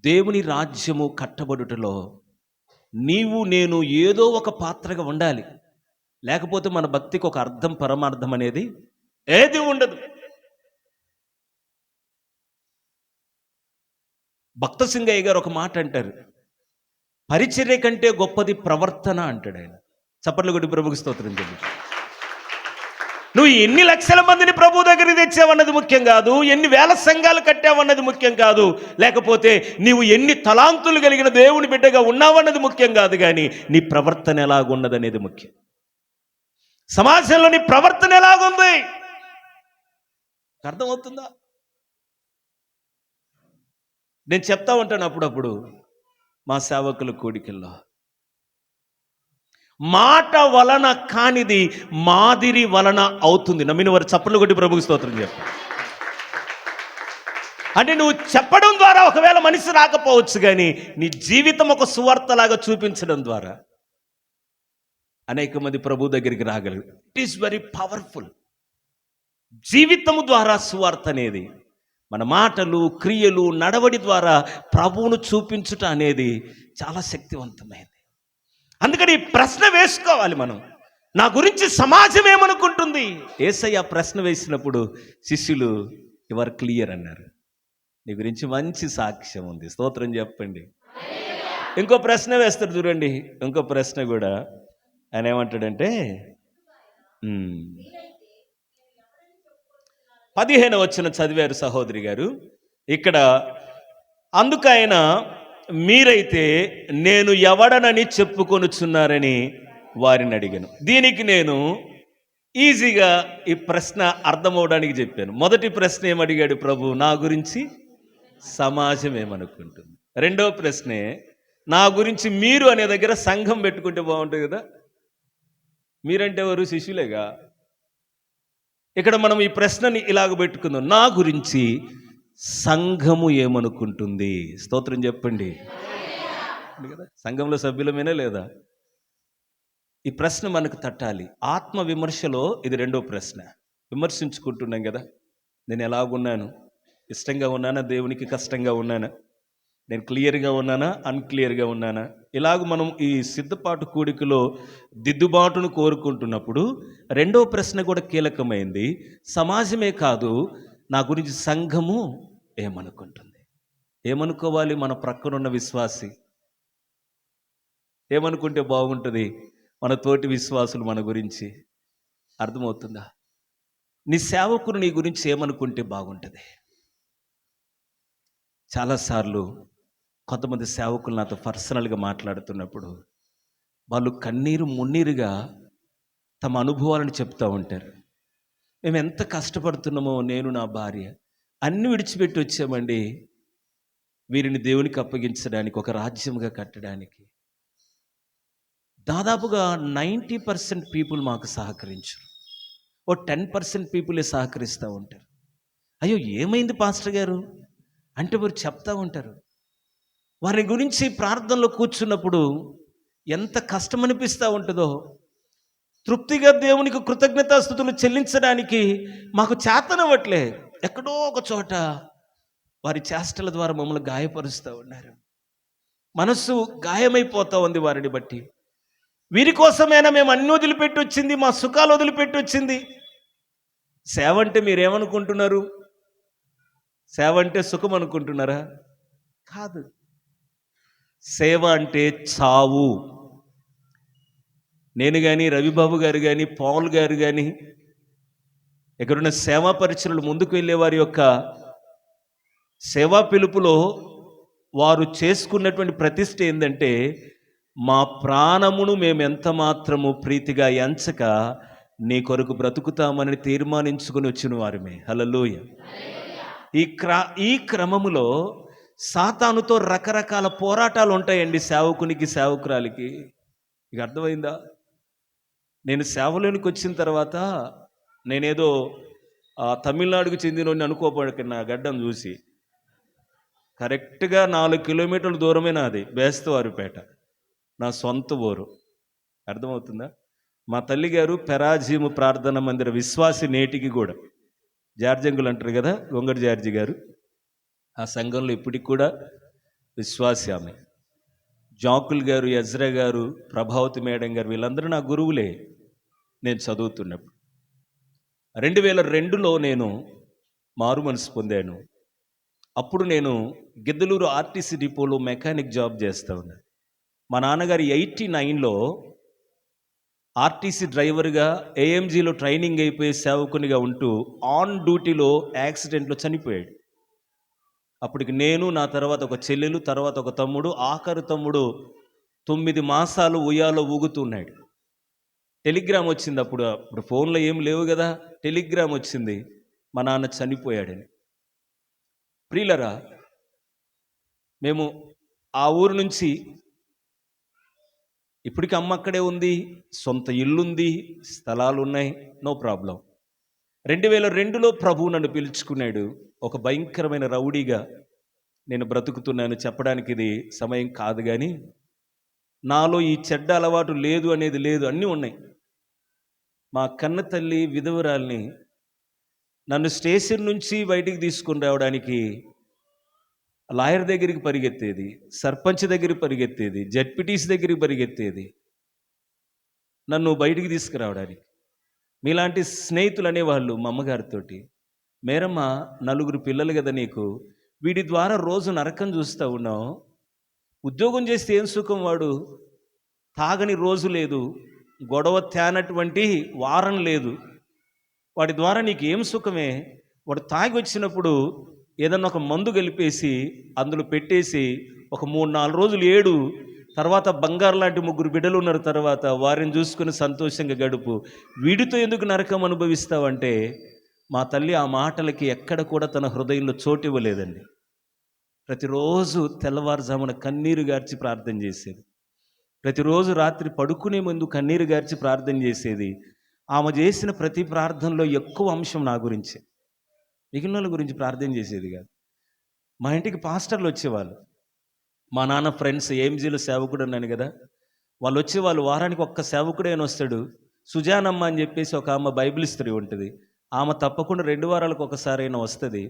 S1: దేవుని రాజ్యము కట్టబడుటలో నీవు నేను ఏదో ఒక పాత్రగా ఉండాలి. లేకపోతే మన భక్తికి ఒక అర్థం, పరమార్థం అనేది ఏది ఉండదు. భక్త సింగయ్య గారు ఒక మాట అంటారు, పరిచర్య కంటే గొప్పది ప్రవర్తన అంటాడు ఆయన. చప్పట్లు కొట్టి ప్రభుకి స్తోత్రం చెల్లి. నువ్వు ఎన్ని లక్షల మందిని ప్రభు దగ్గరికి తెచ్చావన్నది ముఖ్యం కాదు, ఎన్ని వేల సంఘాలు కట్టావన్నది ముఖ్యం కాదు, లేకపోతే నీవు ఎన్ని తలాంతులు కలిగిన దేవుని బిడ్డగా ఉన్నావన్నది ముఖ్యం కాదు, కానీ నీ ప్రవర్తన ఎలాగున్నదనేది ముఖ్యం. సమాజంలో నీ ప్రవర్తన ఎలాగుంది అర్థమవుతుందా? నేను చెప్తా ఉంటాను అప్పుడప్పుడు మా సేవకుల కోడికల్లో, మాట వలన కానిది మాదిరి వలన అవుతుంది. నమ్మిన వారు చప్పట్లు కొట్టి ప్రభుకి స్తోత్రం చెప్పు. అంటే నువ్వు చెప్పడం ద్వారా ఒకవేళ మనిషి రాకపోవచ్చు, కానీ నీ జీవితం ఒక సువార్తలాగా చూపించడం ద్వారా అనేక మంది ప్రభు దగ్గరికి రాగలరు. It is very powerful. జీవితము ద్వారా సువార్త అనేది, మన మాటలు, క్రియలు, నడవడి ద్వారా ప్రభువును చూపించుట అనేది చాలా శక్తివంతమైనది. అందుకని ఈ ప్రశ్న వేసుకోవాలి మనం, నా గురించి సమాజం ఏమనుకుంటుంది? యేసయ్య ప్రశ్న వేసినప్పుడు శిష్యులు యు ఆర్ క్లియర్ అన్నారు. నీ గురించి మంచి సాక్ష్యం ఉంది, స్తోత్రం చెప్పండి. ఇంకో ప్రశ్న వేస్తాడు చూడండి, ఇంకో ప్రశ్న కూడా ఆయన ఏమంటాడంటే 15వ వచనం చదివారు సహోదరి గారు. ఇక్కడ అందుకు ఆయన, మీరైతే నేను ఎవడనని చెప్పుకొనుచున్నారని వారిని అడిగాను. దీనికి నేను ఈజీగా ఈ ప్రశ్న అర్థమవడానికి చెప్పాను. మొదటి ప్రశ్న ఏమడిగాడు ప్రభు? నా గురించి సమాజం ఏమనుకుంటుంది. రెండవ ప్రశ్నే, నా గురించి మీరు అనే దగ్గర సంఘం పెట్టుకుంటే బాగుంటుంది కదా. మీరంటే ఎవరు? శిష్యులేగా. ఇక్కడ మనం ఈ ప్రశ్నని ఇలాగ పెట్టుకుందాం, నా గురించి సంఘము ఏమనుకుంటుంది. స్తోత్రం చెప్పండి కదా. సంఘంలో సభ్యులమేనా లేదా? ఈ ప్రశ్న మనకు తట్టాలి. ఆత్మ విమర్శలో ఇది రెండో ప్రశ్న. విమర్శించుకుంటున్నాం కదా, నేను ఎలాగున్నాను, ఇష్టంగా ఉన్నానా, దేవునికి కష్టంగా ఉన్నానా, నేను క్లియర్గా ఉన్నానా, అన్క్లియర్గా ఉన్నానా, ఇలాగ మనం ఈ సిద్ధపాటు కూడికలో దిద్దుబాటును కోరుకుంటున్నప్పుడు రెండో ప్రశ్న కూడా కీలకమైంది. సమాజమే కాదు, నా గురించి సంఘము ఏమనుకుంటుంది. ఏమనుకోవాలి? మన ప్రక్కనున్న విశ్వాసి ఏమనుకుంటే బాగుంటుంది? మన తోటి విశ్వాసులు మన గురించి. అర్థమవుతుందా? నీ సేవకుడు నీ గురించి ఏమనుకుంటే బాగుంటుంది? చాలాసార్లు కొంతమంది సేవకులు నాతో పర్సనల్గా మాట్లాడుతున్నప్పుడు వాళ్ళు కన్నీరు మున్నీరుగా తమ అనుభవాలను చెప్తూ ఉంటారు. మేము ఎంత కష్టపడుతున్నామో, నేను నా భార్య అన్ని విడిచిపెట్టి వచ్చామండి వీరిని దేవునికి అప్పగించడానికి, ఒక రాజ్యంగా కట్టడానికి. దాదాపుగా 90% పీపుల్ మాకు సహకరించరు, ఓ 10% పీపులే సహకరిస్తూ ఉంటారు. అయ్యో ఏమైంది పాస్టర్ గారు అంటే వారు చెప్తా ఉంటారు. వారి గురించి ప్రార్థనలో కూర్చున్నప్పుడు ఎంత కష్టం అనిపిస్తూ ఉంటుందో, తృప్తిగా దేవునికి కృతజ్ఞతాస్తుతులు చెల్లించడానికి మాకు చేతనవ్వట్లే. ఎక్కడో ఒక చోట వారి చేష్టల ద్వారా మమ్మల్ని గాయపరుస్తూ ఉన్నారు. మనస్సు గాయమైపోతూ ఉంది వారిని బట్టి. వీరి కోసమైనా మేము అన్ని వదిలిపెట్టి వచ్చింది, మా సుఖాలు వదిలిపెట్టి వచ్చింది. సేవ అంటే మీరేమనుకుంటున్నారు? సేవ అంటే సుఖం అనుకుంటున్నారా? కాదు. సేవ అంటే చావు. నేను కానీ, రవిబాబు గారు కానీ, పౌల్ గారు కానీ, ఇక్కడున్న సేవా పరిచయలు ముందుకు వెళ్ళే వారి యొక్క సేవా పిలుపులో వారు చేసుకున్నటువంటి ప్రతిష్ట ఏంటంటే, మా ప్రాణమును మేము ఎంత మాత్రము ప్రీతిగా ఎంచక నీ కొరకు బ్రతుకుతామని తీర్మానించుకుని వచ్చిన వారిమే. హల్లెలూయా. ఈ క్రమములో సాతానుతో రకరకాల పోరాటాలు ఉంటాయండి సేవకునికి, సేవకురాలికి. ఇక అర్థమైందా? నేను సేవలోనికి వచ్చిన తర్వాత నేనేదో తమిళనాడుకు చెందినోడిని అనుకోపడక, నా గడ్డం చూసి కరెక్ట్గా 4 కిలోమీటర్ల దూరమే నాది బేస్తవారిపేట, నా సొంత ఊరు. అర్థమవుతుందా? మా తల్లిగారు పెరాజీము ప్రార్థన మందిర విశ్వాసి, నేటికి కూడా జార్జంగులు అంటారు కదా, గొంగడి జార్జి గారు, ఆ సంఘంలో ఇప్పటికి కూడా విశ్వాసి ఆమె. జాకుల్ గారు, యజ్రా గారు, ప్రభావతి మేడం గారు, వీళ్ళందరూ నా గురువులే. నేను చదువుతున్నప్పుడు 2002లో నేను మారు మనసు పొందాను. అప్పుడు నేను గిద్దలూరు ఆర్టీసీ డిపోలో మెకానిక్ జాబ్ చేస్తూ ఉన్నాను. మా నాన్నగారు 89లో ఆర్టీసీ డ్రైవర్గా ఏఎంజీలో ట్రైనింగ్ అయిపోయి సేవకునిగా ఉంటూ ఆన్ డ్యూటీలో యాక్సిడెంట్లో చనిపోయాడు. అప్పటికి నేను, నా తర్వాత ఒక చెల్లెలు, తర్వాత ఒక తమ్ముడు, ఆఖరు తమ్ముడు 9 మాసాలు ఉయ్యాలో ఊగుతున్నాడు. టెలిగ్రామ్ వచ్చింది. అప్పుడు ఫోన్లో ఏం లేవు కదా, టెలిగ్రామ్ వచ్చింది మా నాన్న చనిపోయాడని. ప్రియులరా, మేము ఆ ఊరు నుంచి, ఇప్పటికి అమ్మ అక్కడే ఉంది, సొంత ఇల్లుంది, స్థలాలు ఉన్నాయి, నో ప్రాబ్లం. 2002లో ప్రభువు నన్ను పిలుచుకున్నాడు. ఒక భయంకరమైన రౌడీగా నేను బ్రతుకుతున్నాను. చెప్పడానికి ఇది సమయం కాదు, కానీ నాలో ఈ చెడ్డ అలవాటు లేదు అనేది లేదు, అన్నీ ఉన్నాయి. మా కన్న తల్లి విధవరాల్ని నన్ను స్టేషన్ నుంచి బయటికి తీసుకుని రావడానికి లాయర్ దగ్గరికి పరిగెత్తేది, సర్పంచ్ దగ్గరికి పరిగెత్తేది, జడ్పీటీసీ దగ్గరికి పరిగెత్తేది నన్ను బయటికి తీసుకురావడానికి. మీలాంటి స్నేహితులు అనేవాళ్ళు మా అమ్మగారితోటి, మేరమ్మ 4 పిల్లలు కదా నీకు, వీడి ద్వారా రోజు నరకం చూస్తూ ఉన్నావు, ఉద్యోగం చేస్తే ఏం సుఖం, వాడు తాగని రోజు లేదు, గొడవ తేనటువంటి వారం లేదు, వాడి ద్వారా నీకు ఏం సుఖమే, వాడు తాగి వచ్చినప్పుడు ఏదన్నా ఒక మందు కలిపేసి అందులో పెట్టేసి ఒక 3-4 రోజులు ఏడు, తర్వాత బంగారు లాంటి 3 బిడ్డలు ఉన్నారు, తర్వాత వారిని చూసుకుని సంతోషంగా గడుపు, వీడితో ఎందుకు నరకం అనుభవిస్తావంటే, మా తల్లి ఆ మాటలకి ఎక్కడ కూడా తన హృదయంలో చోటు ఇవ్వలేదండి. ప్రతిరోజు తెల్లవారుజామున కన్నీరు గార్చి ప్రార్థన చేసేది. ప్రతిరోజు రాత్రి పడుకునే ముందు కన్నీరు గార్చి ప్రార్థన చేసేది. ఆమె చేసిన ప్రతి ప్రార్థనలో ఎక్కువ అంశం నా గురించే, మిగిలిన వాళ్ళ గురించి ప్రార్థన చేసేది కాదు. మా ఇంటికి పాస్టర్లు వచ్చేవాళ్ళు, మా నాన్న ఫ్రెండ్స్, ఏఎంజీలో సేవకుడు అన్నాను కదా, వాళ్ళు వచ్చేవాళ్ళు. వారానికి ఒక్క సేవకుడే అని వస్తాడు. సుజానమ్మ అని చెప్పేసి ఒక ఆమె బైబిల్ స్త్రీ ఉంటుంది, ఆమె తప్పకుండా 2 వారాలకు ఒకసారైనా వస్తుంది.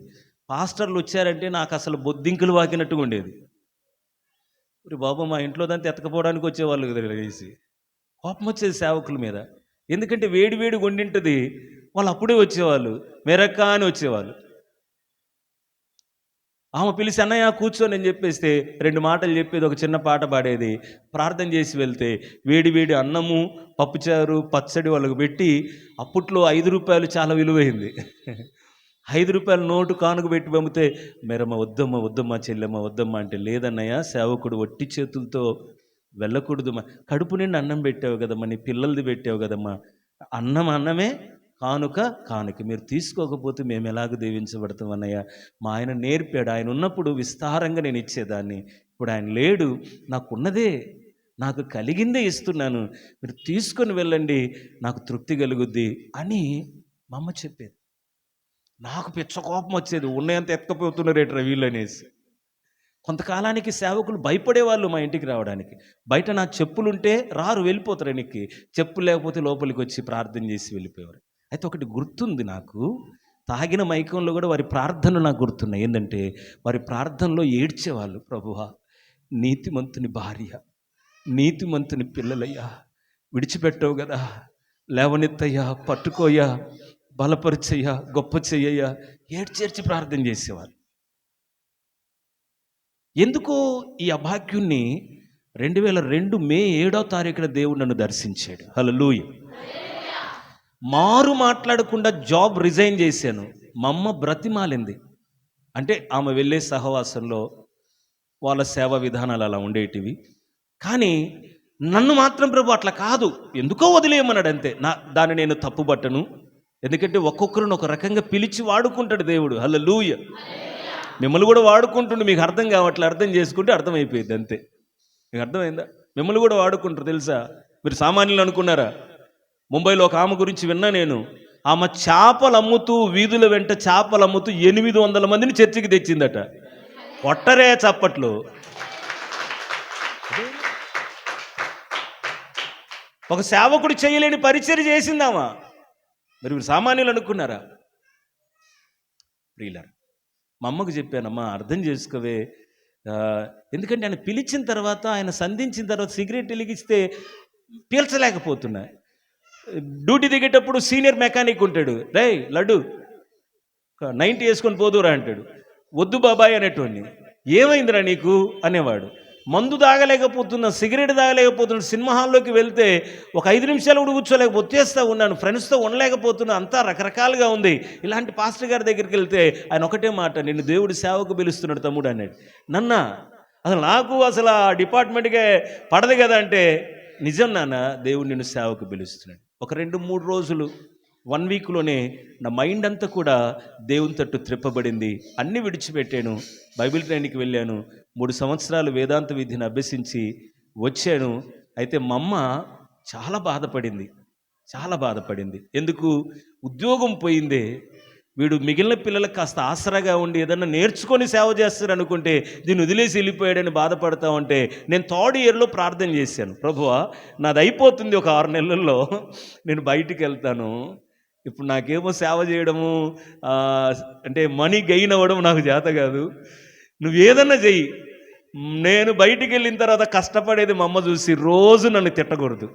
S1: పాస్టర్లు వచ్చారంటే నాకు అసలు బొద్దింకులు వాకినట్టుగా ఉండేది. మరి బాబు, మా ఇంట్లో దాన్ని ఎత్తకపోవడానికి వచ్చేవాళ్ళు కదా వేసి, కోపం వచ్చేది సేవకుల మీద. ఎందుకంటే వేడి వేడి వండింటుంది, వాళ్ళు అప్పుడే వచ్చేవాళ్ళు, మెరక్క అని వచ్చేవాళ్ళు. ఆమె పిలిచి అన్నయ్య కూర్చొని అని చెప్పేస్తే 2 మాటలు చెప్పేది, ఒక చిన్న పాట పాడేది, ప్రార్థన చేసి వెళ్తే వేడి వేడి అన్నము, పప్పుచారు, పచ్చడి వాళ్ళకు పెట్టి, అప్పట్లో 5 రూపాయలు చాలా విలువైంది, 5 రూపాయల నోటు కానుక పెట్టి పంపితే, మేరమ్మ వద్దమ్మ వద్దమ్మ చెల్లెమ్మ వద్దమ్మ అంటే, లేదన్నయ్య సేవకుడు ఒట్టి చేతులతో వెళ్ళకూడదు, కడుపు నిండి అన్నం పెట్టావు కదమ్మా, నీ పిల్లలది పెట్టావు కదమ్మా, అన్నమే కానుక, మీరు తీసుకోకపోతే మేము ఎలాగ దీవించబడతాం అన్నయ్య. మా ఆయన నేర్పాడు, ఆయన ఉన్నప్పుడు విస్తారంగా నేను ఇచ్చేదాన్ని, ఇప్పుడు ఆయన లేడు, నాకున్నదే, నాకు కలిగిందే ఇస్తున్నాను, మీరు తీసుకొని వెళ్ళండి, నాకు తృప్తి కలుగుద్ది అని మా అమ్మ చెప్పేది. నాకు పిచ్చ కోపం వచ్చేది, ఉన్నాయంత ఎత్తకపోతున్నారేట్రా వీళ్ళు అనేసి. కొంతకాలానికి సేవకులు భయపడేవాళ్ళు మా ఇంటికి రావడానికి. బయట నా చెప్పులుంటే రారు, వెళ్ళిపోతారు వెనక్కి, చెప్పులు లేకపోతే లోపలికి వచ్చి ప్రార్థన చేసి వెళ్ళిపోయేవారు. అయితే ఒకటి గుర్తుంది నాకు, తాగిన మైకంలో కూడా వారి ప్రార్థనలు నాకు గుర్తున్నాయి. ఏంటంటే వారి ప్రార్థనలో ఏడ్చేవాళ్ళు, ప్రభువా నీతిమంతుని భార్య, నీతిమంతుని పిల్లలయ్యా, విడిచిపెట్టవు కదా, లేవనెత్తయ్యా, పట్టుకోయ్యా, బలపరిచయ్యా, గొప్ప చెయ్యయ్యా, ఏడ్చేర్చి ప్రార్థన చేసేవాళ్ళు. ఎందుకో ఈ అభాగ్యుణ్ణి 2002 మే 7వ తారీఖున దేవుడు నన్ను దర్శించాడు. హల్లెలూయా. మారు మాట్లాడకుండా జాబ్ రిజైన్ చేశాను. మా అమ్మ బ్రతిమాలింది. అంటే ఆమె వెళ్ళే సహవాసంలో వాళ్ళ సేవా విధానాలు అలా ఉండేటివి. కానీ నన్ను మాత్రం ప్రభు అట్లా కాదు, ఎందుకో వదిలేయమన్నాడు అంతే. దాన్ని నేను తప్పుబట్టను, ఎందుకంటే ఒక్కొక్కరిని ఒక రకంగా పిలిచి వాడుకుంటాడు దేవుడు. హల్లెలూయా. మిమ్మల్ని కూడా వాడుకుంటుండే, మీకు అర్థం కావట్లే, అర్థం చేసుకుంటే అర్థమైపోయింది అంతే. మీకు అర్థమైందా? మిమ్మల్ని కూడా వాడుకుంటారు తెలుసా, మీరు సామాన్యులు అనుకున్నారా? ముంబైలో ఒక ఆమె గురించి విన్నా నేను, ఆమె చేపలు అమ్ముతూ, వీధుల వెంట చేపలు అమ్ముతూ 800 మందిని చర్చికి తెచ్చిందట. కొట్టరే చప్పట్లు. ఒక సేవకుడు చేయలేని పరిచర్య చేసిందామా? మీరు సామాన్యులు అనుకున్నారా? ప్రియులారా, మా అమ్మకు చెప్పానమ్మా, అర్థం చేసుకోవే, ఎందుకంటే ఆయన పిలిచిన తర్వాత, ఆయన సంధించిన తర్వాత సిగరెట్ వెలిగిస్తే పీల్చలేకపోతున్నా. డ్యూటీ దిగేటప్పుడు సీనియర్ మెకానిక్ ఉంటాడు, రేయ్ లడ్డు 90 వేసుకొని పోదురా అంటాడు. వద్దు బాబాయ్ అనేటోడిని. ఏమైందిరా నీకు అనేవాడు. మందు తాగలేకపోతున్నా, సిగరెట్ తాగలేకపోతున్నా, సినిమా హాల్లోకి వెళ్తే ఒక 5 నిమిషాలు కూడా కూర్చోలేక వచ్చేస్తూ ఉన్నాను, ఫ్రెండ్స్తో ఉండలేకపోతున్నా, అంతా రకరకాలుగా ఉంది. ఇలాంటి పాస్టర్ గారి దగ్గరికి వెళ్తే ఆయన ఒకటే మాట, నిన్ను దేవుడు సేవకు పిలుస్తున్నాడు తమ్ముడు అన్నాడు. అసలు నాకు అసలు ఆ డిపార్ట్మెంట్కే పడదు కదా అంటే, నిజం నాన్న, దేవుడు నిన్ను సేవకు పిలుస్తున్నాడు. ఒక 2-3 రోజులు 1 వీక్లోనే నా మైండ్ అంతా కూడా దేవుని తట్టు త్రిప్పబడింది. అన్నీ విడిచిపెట్టాను. బైబిల్ ట్రైనింగ్కి వెళ్ళాను. 3 సంవత్సరాలు వేదాంత విద్యను అభ్యసించి వచ్చాను. అయితే మా అమ్మ చాలా బాధపడింది. ఎందుకు? ఉద్యోగం పోయిందే, వీడు మిగిలిన పిల్లలకు కాస్త ఆసరాగా ఉండి ఏదన్నా నేర్చుకొని సేవ చేస్తారు అనుకుంటే దీన్ని వదిలేసి వెళ్ళిపోయాడని బాధపడతా ఉంటే నేను 3rd ఇయర్లో ప్రార్థన చేశాను, ప్రభువా నాది అయిపోతుంది, ఒక 6 నెలల్లో నేను బయటికి వెళ్తాను, ఇప్పుడు నాకేమో సేవ చేయడము అంటే మనీ గెయిన్ అవ్వడం నాకు చేత కాదు, నువ్వు ఏదన్నా చెయ్యి, నేను బయటికి వెళ్ళిన తర్వాత కష్టపడేది మా అమ్మ చూసి రోజు నన్ను తిట్టకూడదు.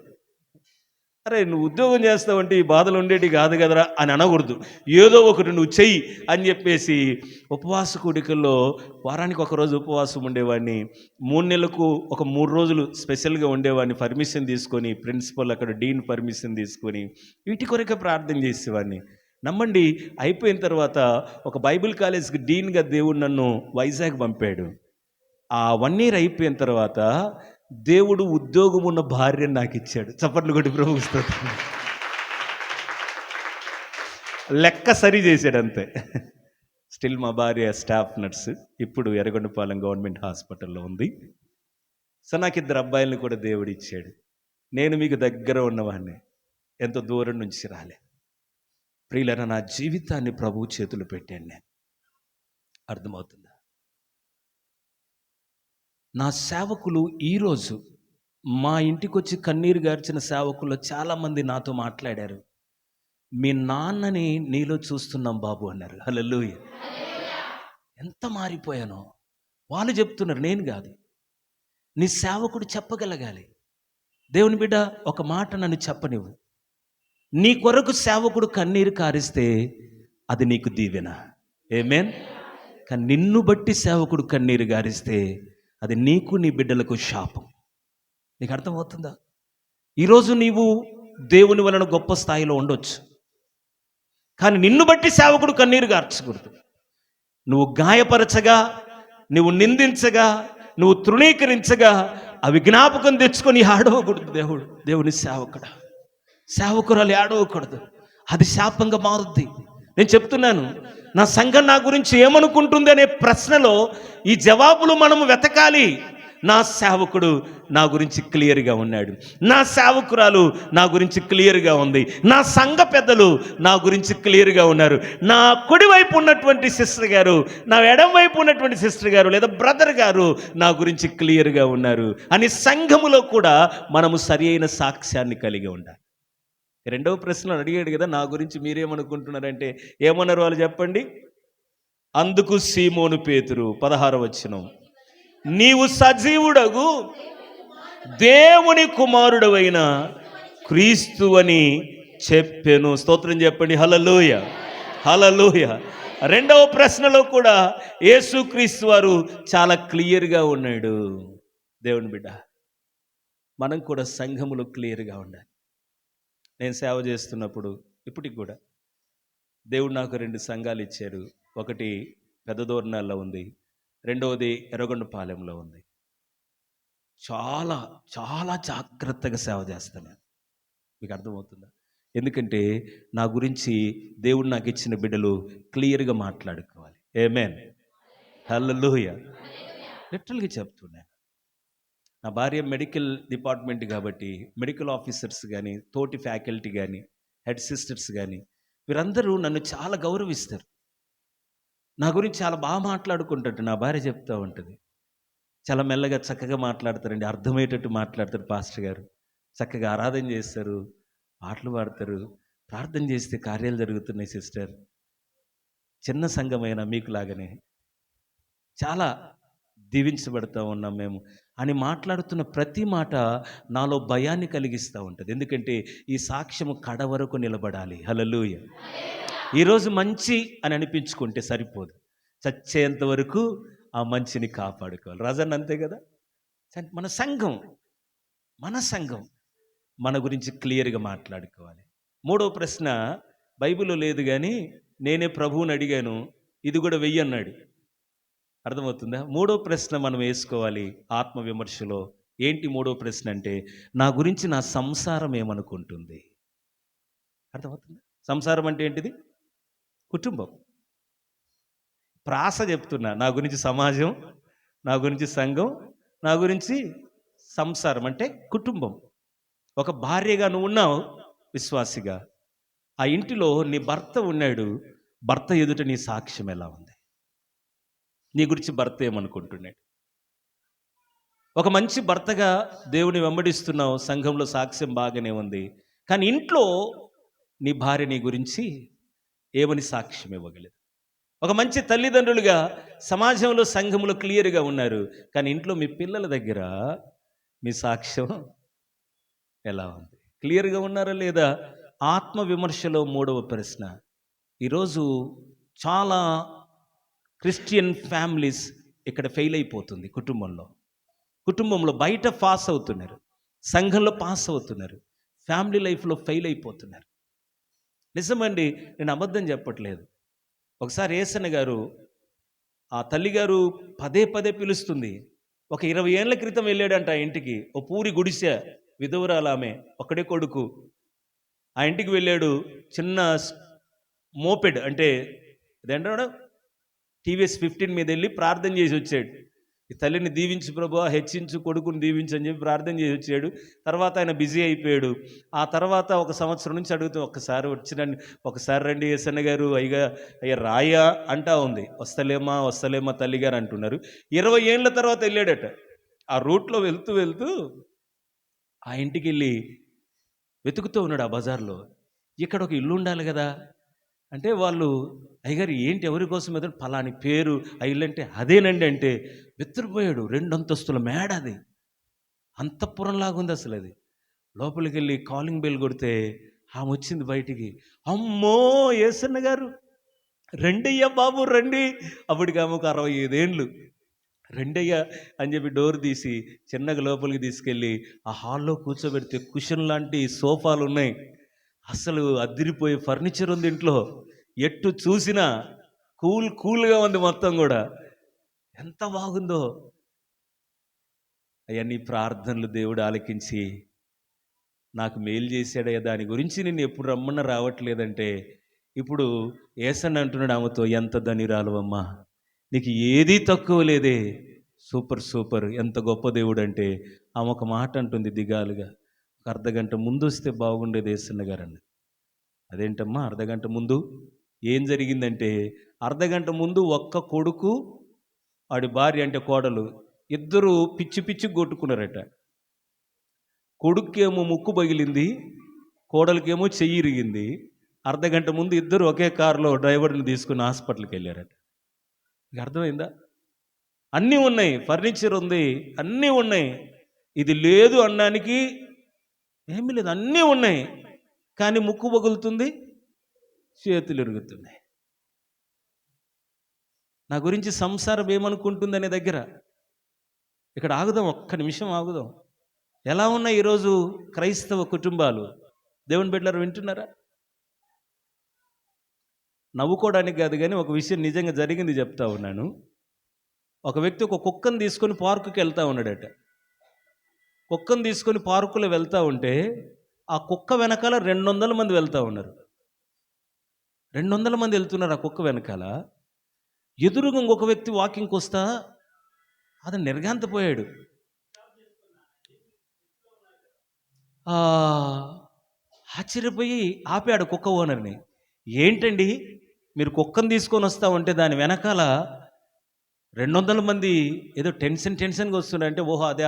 S1: అరే నువ్వు ఉద్యోగం చేస్తావంటే ఈ బాధలు ఉండేటి కాదు కదరా అని అనకూడదు, ఏదో ఒకటి నువ్వు చెయ్యి అని చెప్పేసి ఉపవాస కూడికల్లో వారానికి 1 రోజు ఉపవాసం ఉండేవాడిని. 3 నెలలకు ఒక 3 రోజులు స్పెషల్గా ఉండేవాడిని. పర్మిషన్ తీసుకొని, ప్రిన్సిపల్ అక్కడ డీన్ పర్మిషన్ తీసుకొని వీటి కొరకే ప్రార్థన చేసేవాడిని. నమ్మండి, అయిపోయిన తర్వాత ఒక బైబిల్ కాలేజ్కి డీన్గా దేవుడు నన్ను వైజాగ్ పంపాడు. ఆ 1 ఇయర్ అయిపోయిన తర్వాత దేవుడు ఉద్యోగం ఉన్న భార్యను నాకు ఇచ్చాడు. చప్పట్లు కొట్టి ప్రభువుకి స్తోత్రం. లెక్క సరి చేశాడు అంతే. స్టిల్ మా భార్య స్టాఫ్ నర్సు, ఇప్పుడు ఎర్రగొండపాలెం గవర్నమెంట్ హాస్పిటల్లో ఉంది. సో నాకు 2 అబ్బాయిలను కూడా దేవుడు ఇచ్చాడు. నేను మీకు దగ్గర ఉన్నవాడిని, ఎంతో దూరం నుంచి రాలే. ప్రియులైన నా జీవితాన్ని ప్రభువు చేతులు పెట్టాను నేను. అర్థమవుతుందా? నా సేవకులు ఈరోజు మా ఇంటికి వచ్చి కన్నీరు గార్చిన సేవకుల్లో చాలామంది నాతో మాట్లాడారు. మీ నాన్నని నీలో చూస్తున్నాం బాబు అన్నారు. హల్లెలూయా. ఎంత మారిపోయానో వాళ్ళు చెప్తున్నారు, నేను కాదు. నీ సేవకుడు చెప్పగలగాలి. దేవుని బిడ్డ, ఒక మాట నన్ను చెప్పనివ్వు. నీ కొరకు సేవకుడు కన్నీరు కారిస్తే అది నీకు దీవెన. ఆమేన్. కానీ నిన్ను బట్టి సేవకుడు కన్నీరు గారిస్తే అది నీకు, నీ బిడ్డలకు శాపం. నీకు అర్థమవుతుందా? ఈరోజు నీవు దేవుని వలన గొప్ప స్థాయిలో ఉండొచ్చు, కానీ నిన్ను బట్టి సేవకుడు కన్నీరు గార్చకూడదు. నువ్వు గాయపరచగా, నువ్వు నిందించగా, నువ్వు తృణీకరించగా అవి జ్ఞాపకం తెచ్చుకొని ఆడవకూడదు. దేవుని సేవకురాలు ఆడవకూడదు. అది శాపంగా మారుద్ది. నేను చెప్తున్నాను, నా సంఘం నా గురించి ఏమనుకుంటుంది అనే ప్రశ్నలో ఈ జవాబులు మనము వెతకాలి. నా సేవకుడు నా గురించి క్లియర్గా ఉన్నాడు, నా సేవకురాలు నా గురించి క్లియర్గా ఉంది, నా సంఘ పెద్దలు నా గురించి క్లియర్గా ఉన్నారు, నా కుడి వైపు ఉన్నటువంటి సిస్టర్ గారు, నా ఎడం వైపు ఉన్నటువంటి సిస్టర్ గారు లేదా బ్రదర్ గారు నా గురించి క్లియర్గా ఉన్నారు అని సంఘములో కూడా మనము సరి అయిన సాక్ష్యాన్ని కలిగి ఉండాలి. 2వ ప్రశ్న అడిగాడు కదా, నా గురించి మీరేమనుకుంటున్నారంటే ఏమన్నారు వాళ్ళు చెప్పండి. అందుకు సీమోను పేతురు 16వ వచనం, నీవు సజీవుడగు దేవుని కుమారుడవైన క్రీస్తు అని చెప్పెను. స్తోత్రం చెప్పండి. హల్లెలూయా, హల్లెలూయా. 2వ ప్రశ్నలో కూడా యేసుక్రీస్తు వారు చాలా క్లియర్గా ఉన్నాడు. దేవుని బిడ్డ, మనం కూడా సంఘములో క్లియర్గా ఉండాలి. నేను సేవ చేస్తున్నప్పుడు ఇప్పటికి కూడా దేవుడు నాకు 2 సంఘాలు ఇచ్చారు. ఒకటి పెద్దదోర్నాల్లో ఉంది, 2వది ఎర్రగొండపాలెంలో ఉంది. చాలా చాలా జాగ్రత్తగా సేవ చేస్తాను. మీకు అర్థమవుతుందా? ఎందుకంటే నా గురించి దేవుడు నాకు ఇచ్చిన బిడ్డలు క్లియర్గా మాట్లాడుకోవాలి. ఆమేన్, హల్లెలూయా. లిటరల్గా చెప్తున్నాను. నా భార్య మెడికల్ డిపార్ట్మెంట్ కాబట్టి మెడికల్ ఆఫీసర్స్ కానీ, తోటి ఫ్యాకల్టీ కానీ, హెడ్ సిస్టర్స్ కానీ వీరందరూ నన్ను చాలా గౌరవిస్తారు. నా గురించి చాలా బాగా మాట్లాడుకుంటాడు. నా భార్య చెప్తూ ఉంటుంది, చాలా మెల్లగా చక్కగా మాట్లాడతారండి, అర్థమయ్యేటట్టు మాట్లాడతారు పాస్టర్ గారు, చక్కగా ఆరాధన చేస్తారు, పాటలు పాడతారు, ప్రార్థన చేస్తే కార్యాలు జరుగుతున్నాయి సిస్టర్, చిన్న సంఘమైన మీకు లాగానే చాలా దీవించబడతా ఉన్నాం మేము అని మాట్లాడుతున్న ప్రతి మాట నాలో భయాన్ని కలిగిస్తూ ఉంటుంది. ఎందుకంటే ఈ సాక్ష్యము కడ వరకు నిలబడాలి. హల్లెలూయా. ఈరోజు మంచి అని అనిపించుకుంటే సరిపోదు, చచ్చేంత వరకు ఆ మంచిని కాపాడుకోవాలి. రాజన్న అంతే కదా. మన సంఘం మన గురించి క్లియర్గా మాట్లాడుకోవాలి. మూడో ప్రశ్న బైబిల్లో లేదు కానీ నేనే ప్రభువుని అడిగాను, ఇది కూడా వెయ్యి అన్నాడు. అర్థమవుతుందా? మూడో ప్రశ్న మనం వేసుకోవాలి ఆత్మవిమర్శలో. ఏంటి మూడో ప్రశ్న అంటే, నా గురించి నా సంసారం ఏమనుకుంటుంది? అర్థమవుతుందా? సంసారం అంటే ఏంటిది? కుటుంబం. ప్రాస చెప్తున్నా, నా గురించి సమాజం, నా గురించి సంఘం, నా గురించి సంసారం అంటే కుటుంబం. ఒక భార్యగా నువ్వు ఉన్నావు, విశ్వాసిగా. ఆ ఇంటిలో నీ భర్త ఉన్నాడు. భర్త ఎదుట నీ సాక్ష్యం ఎలా ఉంది? నీ గురించి భర్త ఏమనుకుంటున్నాడు? ఒక మంచి భర్తగా దేవుని వెంబడిస్తున్నావు, సంఘంలో సాక్ష్యం బాగానే ఉంది. కానీ ఇంట్లో నీ భార్య నీ గురించి ఏమని సాక్ష్యం ఇవ్వగలదు? ఒక మంచి తల్లిదండ్రులుగా సమాజంలో సంఘంలో క్లియర్గా ఉన్నారు, కానీ ఇంట్లో మీ పిల్లల దగ్గర మీ సాక్ష్యం ఎలా ఉంది? క్లియర్గా ఉన్నారా లేదా? ఆత్మవిమర్శలో మూడవ ప్రశ్న. ఈరోజు చాలా క్రిస్టియన్ ఫ్యామిలీస్ ఇక్కడ ఫెయిల్ అయిపోతుంది. కుటుంబంలో బయట పాస్ అవుతున్నారు, సంఘంలో పాస్ అవుతున్నారు, ఫ్యామిలీ లైఫ్లో ఫెయిల్ అయిపోతున్నారు. నిజమండి, నేను అబద్ధం చెప్పట్లేదు. ఒకసారి ఏసన్న గారు, ఆ తల్లిగారు పదే పదే పిలుస్తుంది. ఒక 20 ఏళ్ల క్రితం వెళ్ళాడంట ఆ ఇంటికి. ఓ పూరి గుడిసె, విధవరాలు ఆమె, ఒక్కడే కొడుకు. ఆ ఇంటికి వెళ్ళాడు. చిన్న మోపెడ్ అంటే ఇదేంటాడు, టీవీఎస్ 15 మీద వెళ్ళి ప్రార్థన చేసి వచ్చాడు. ఈ తల్లిని దీవించు ప్రభువా, హెచ్చించు, కొడుకుని దీవించు అని చెప్పి ప్రార్థన చేసి వచ్చాడు. తర్వాత ఆయన బిజీ అయిపోయాడు. ఆ తర్వాత ఒక సంవత్సరం నుంచి అడుగుతూ, ఒకసారి రండి ఏసన్న గారు, అయ్యా రాయా అంటా ఉంది. వస్తలేమా తల్లిగారు అంటున్నారు. 20 ఏళ్ళ తర్వాత వెళ్ళాడట. ఆ రూట్లో వెళ్తూ ఆ ఇంటికి వెళ్ళి వెతుకుతూ ఉన్నాడు ఆ బజార్లో. ఇక్కడ ఒక ఇల్లు ఉండాలి కదా అంటే, వాళ్ళు అయ్యగారు ఏంటి, ఎవరి కోసం ఎదురు, ఫలాని పేరు, ఆ ఇల్లు అంటే అదేనండి అంటే వెతురుపోయాడు. 2 అంతస్తుల మేడ, అది అంతఃపురంలాగుంది అసలు. అది లోపలికి వెళ్ళి కాలింగ్ బెల్ కొడితే ఆమె వచ్చింది బయటికి. అమ్మో ఏసన్న గారు, రెండయ్యా బాబు రండి. అప్పటికి ఆమెకు 65 ఏండ్లు. రెండయ్య అని చెప్పి డోర్ తీసి చిన్నగా లోపలికి తీసుకెళ్ళి ఆ హాల్లో కూర్చోబెడితే కుషన్ లాంటి సోఫాలు ఉన్నాయి. అసలు అదిరిపోయే ఫర్నిచర్ ఉంది ఇంట్లో. ఎట్టు చూసినా కూల్గా ఉంది మొత్తం కూడా. ఎంత బాగుందో. అయ్యా, నీ ప్రార్థనలు దేవుడు ఆలకించి నాకు మేలు చేశాడయ్యా, దాని గురించి నేను ఎప్పుడు రమ్మన్నా రావట్లేదంటే, ఇప్పుడు ఏసన్న అంటున్నాడు ఆమెతో, ఎంత ధనిరాలు అమ్మా, నీకు ఏదీ తక్కువ లేదే, సూపర్, ఎంత గొప్ప దేవుడు అంటే. ఆమె ఒక మాట అంటుంది దిగాలుగా, ఒక అర్ధగంట ముందు వస్తే బాగుండేది ఏసన్న గారు అన్న. అదేంటమ్మా అర్ధగంట ముందు? ఏం జరిగిందంటే, అర్ధగంట ముందు ఒక్క కొడుకు, వాడి భార్య అంటే కోడలు, ఇద్దరు పిచ్చి కొట్టుకున్నారట. కొడుకేమో ముక్కు పగిలింది, కోడలికేమో చెయ్యి ఇరిగింది. అర్ధగంట ముందు ఇద్దరు ఒకే కారులో డ్రైవర్ని తీసుకుని హాస్పిటల్కి వెళ్ళారట. మీకు అర్థమైందా? అన్నీ ఉన్నాయి, ఫర్నిచర్ ఉంది, అన్నీ ఉన్నాయి. ఇది లేదు అనడానికి ఏమీ లేదు, అన్నీ ఉన్నాయి. కానీ ముక్కు పగులుతుంది, చేతులు ఇరుగుతున్నాయి. నా గురించి సంసారం ఏమనుకుంటుంది అనే దగ్గర ఇక్కడ ఆగుదాం, ఒక్క నిమిషం ఆగుదాం. ఎలా ఉన్నాయి ఈరోజు క్రైస్తవ కుటుంబాలు? దేవుని బిడ్డలారా, వింటున్నారా? నవ్వుకోవడానికి కాదు కానీ ఒక విషయం నిజంగా జరిగింది చెప్తా ఉన్నాను. ఒక వ్యక్తి ఒక కుక్కను తీసుకొని పార్కుకి వెళ్తూ ఉన్నాడట. కుక్కను తీసుకొని పార్కులో వెళ్తూ ఉంటే ఆ కుక్క వెనకాల 200 మంది వెళ్తూ ఉన్నారు. 200 మంది వెళ్తున్నారు ఆ కుక్క వెనకాల. ఎదురుగా ఇంకొక వ్యక్తి వాకింగ్కి వస్తా అతను నిర్ఘాంతపోయాడు. ఆశ్చర్యపోయి ఆపాడు కుక్క ఓనర్ని. ఏంటండి, మీరు కుక్కను తీసుకొని వస్తా ఉంటే దాని వెనకాల 200 మంది ఏదో టెన్షన్గా వస్తున్నారంటే, ఓహో అదే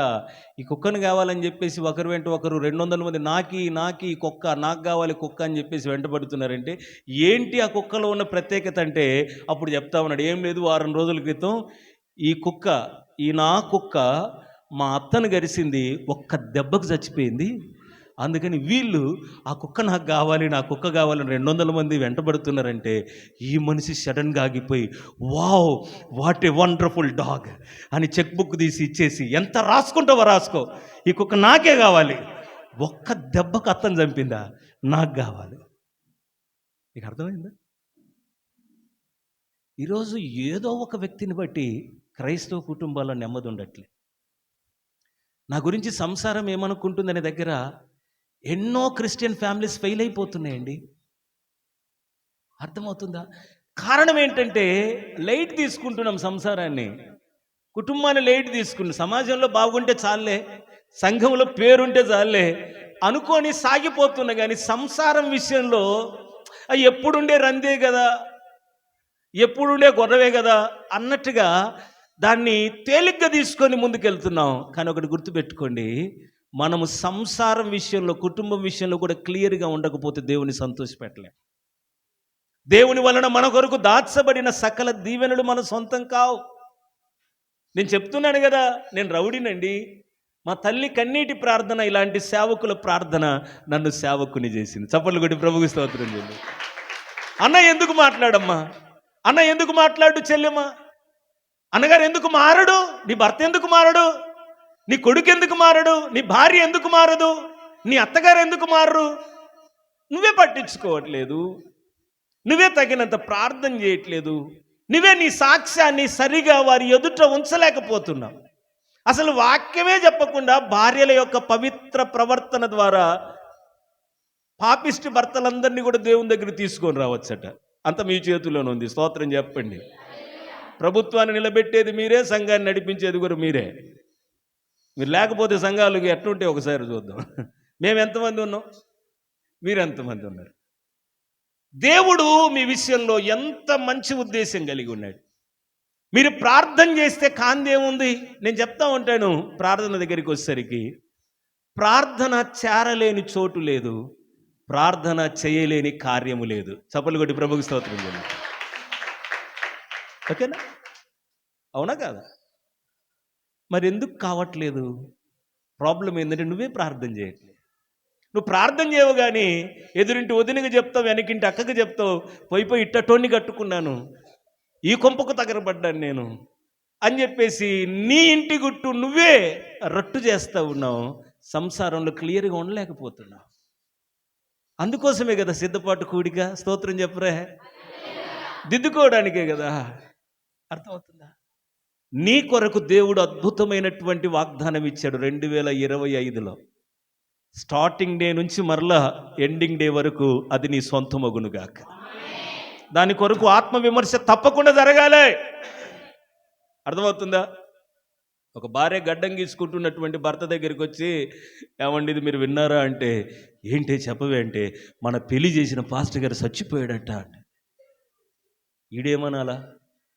S1: ఈ కుక్కను కావాలని చెప్పేసి ఒకరు వెంట ఒకరు 200 మంది నాకి కుక్క, నాకు కావాలి కుక్క అని చెప్పేసి వెంటబడుతున్నారంటే ఏంటి ఆ కుక్కలో ఉన్న ప్రత్యేకత అంటే, అప్పుడు చెప్తా ఉన్నాడు, ఏం లేదు, వారం రోజుల క్రితం ఈ నా కుక్క మా అత్తను గరిసింది, ఒక్క దెబ్బకు చచ్చిపోయింది. అందుకని వీళ్ళు ఆ కుక్క నాకు కావాలి, నా కుక్క కావాలని 200 మంది వెంటబడుతున్నారంటే ఈ మనిషి సడన్గా ఆగిపోయి wow what a wonderful dog అని చెక్ బుక్ తీసి ఇచ్చేసి, ఎంత రాసుకుంటావో రాసుకో, ఈ కుక్క నాకే కావాలి. ఒక్క దెబ్బకు అత్తను చంపిందా, నాకు కావాలి. నీకు అర్థమైందా? ఈరోజు ఏదో ఒక వ్యక్తిని బట్టి క్రైస్తవ కుటుంబాల్లో నెమ్మది ఉండట్లే. నా గురించి సంసారం ఏమనుకుంటుందనే దగ్గర ఎన్నో క్రిస్టియన్ ఫ్యామిలీస్ ఫెయిల్ అయిపోతున్నాయండి. అర్థమవుతుందా? కారణం ఏంటంటే లైట్ తీసుకుంటున్నాం సంసారాన్ని, కుటుంబాన్ని లైట్ తీసుకుంటున్నాం. సమాజంలో బాగుంటే చాలే, సంఘంలో పేరుంటే చాలే అనుకొని సాగిపోతున్నా. కానీ సంసారం విషయంలో ఎప్పుడుండే రందే కదా, ఎప్పుడుండే గొడవే కదా అన్నట్టుగా దాన్ని తేలిగ్గా తీసుకొని ముందుకెళ్తున్నాం. కానీ ఒకటి గుర్తుపెట్టుకోండి, మనము సంసారం విషయంలో, కుటుంబం విషయంలో కూడా క్లియర్గా ఉండకపోతే దేవుని సంతోషపెట్టలేం. దేవుని వలన మన కొరకు దాచబడిన సకల దీవెనలు మన సొంతం కావు. నేను చెప్తున్నాను కదా, నేను రౌడీనండి. మా తల్లి కన్నీటి ప్రార్థన, ఇలాంటి సేవకుల ప్రార్థన నన్ను సేవకుని చేసింది. చప్పట్లు కొట్టి ప్రభువుకి స్తోత్రం చేయండి. అన్న ఎందుకు మాట్లాడమ్మా, అన్న ఎందుకు మాట్లాడు చెల్లెమ్మా, అన్నగారు ఎందుకు మారడు, నీ భర్త ఎందుకు మారడు, నీ కొడుకు ఎందుకు మారడు, నీ భార్య ఎందుకు మారదు, నీ అత్తగారు ఎందుకు మారరు? నువ్వే పట్టించుకోవట్లేదు, నువ్వే తగినంత ప్రార్థన చేయట్లేదు, నువ్వే నీ సాక్ష్యాన్ని సరిగా వారి ఎదుట ఉంచలేకపోతున్నావు. అసలు వాక్యమే చెప్పకుండా భార్యల యొక్క పవిత్ర ప్రవర్తన ద్వారా పాపిష్టి భర్తలందరినీ కూడా దేవుని దగ్గర తీసుకొని రావచ్చట. అంత మీ చేతుల్లోనే ఉంది. స్తోత్రం చెప్పండి. ప్రభుత్వాన్ని నిలబెట్టేది మీరే, సంఘాన్ని నడిపించేది కూడా మీరే. మీరు లేకపోతే సంఘాలు ఎట్లుంటే ఒకసారి చూద్దాం. మేము ఎంతమంది ఉన్నాం, మీరు ఎంతమంది ఉన్నారు? దేవుడు మీ విషయంలో ఎంత మంచి ఉద్దేశం కలిగి ఉన్నాడు. మీరు ప్రార్థన చేస్తే కాందేముంది? నేను చెప్తా ఉంటాను, ప్రార్థన దగ్గరికి వచ్చేసరికి ప్రార్థన చేరలేని చోటు లేదు, ప్రార్థన చేయలేని కార్యము లేదు. చప్పలు కొట్టి ప్రభువుకి స్తోత్రం చేయండి. ఓకేనా? అవునా కాదా? మరి ఎందుకు కావట్లేదు? ప్రాబ్లం ఏంటంటే నువ్వే ప్రార్థన చేయట్లేదు. నువ్వు ప్రార్థన చేయవు కానీ ఎదురింటి వదినకి చెప్తావు, వెనకింటి అక్కకి చెప్తావు, పోయి ఇట్టటోన్ని కట్టుకున్నాను, ఈ కొంపకు తగరబడ్డాను నేను అని చెప్పేసి నీ ఇంటి గుట్టు నువ్వే రట్టు చేస్తూ ఉన్నావు. సంసారంలో క్లియర్గా ఉండలేకపోతున్నావు. అందుకోసమే కదా సిద్ధపాటు కూడిక. స్తోత్రం చెప్పరే, దిద్దుకోవడానికే కదా. అర్థమవుతుందా? నీ కొరకు దేవుడు అద్భుతమైనటువంటి వాగ్దానం ఇచ్చాడు 2025లో. స్టార్టింగ్ డే నుంచి మరలా ఎండింగ్ డే వరకు అది నీ సొంతమగునుగాక. దాని కొరకు ఆత్మవిమర్శ తప్పకుండా జరగాలి. అర్థమవుతుందా? ఒక భార్య గడ్డం గీసుకుంటున్నటువంటి భర్త దగ్గరికి వచ్చి, ఏమండి ఇది మీరు విన్నారా అంటే, ఏంటి చెప్పవే అంటే, మన పెళ్లి చేసిన పాస్టర్ గారు చచ్చిపోయాడట. ఈడేమనాలా?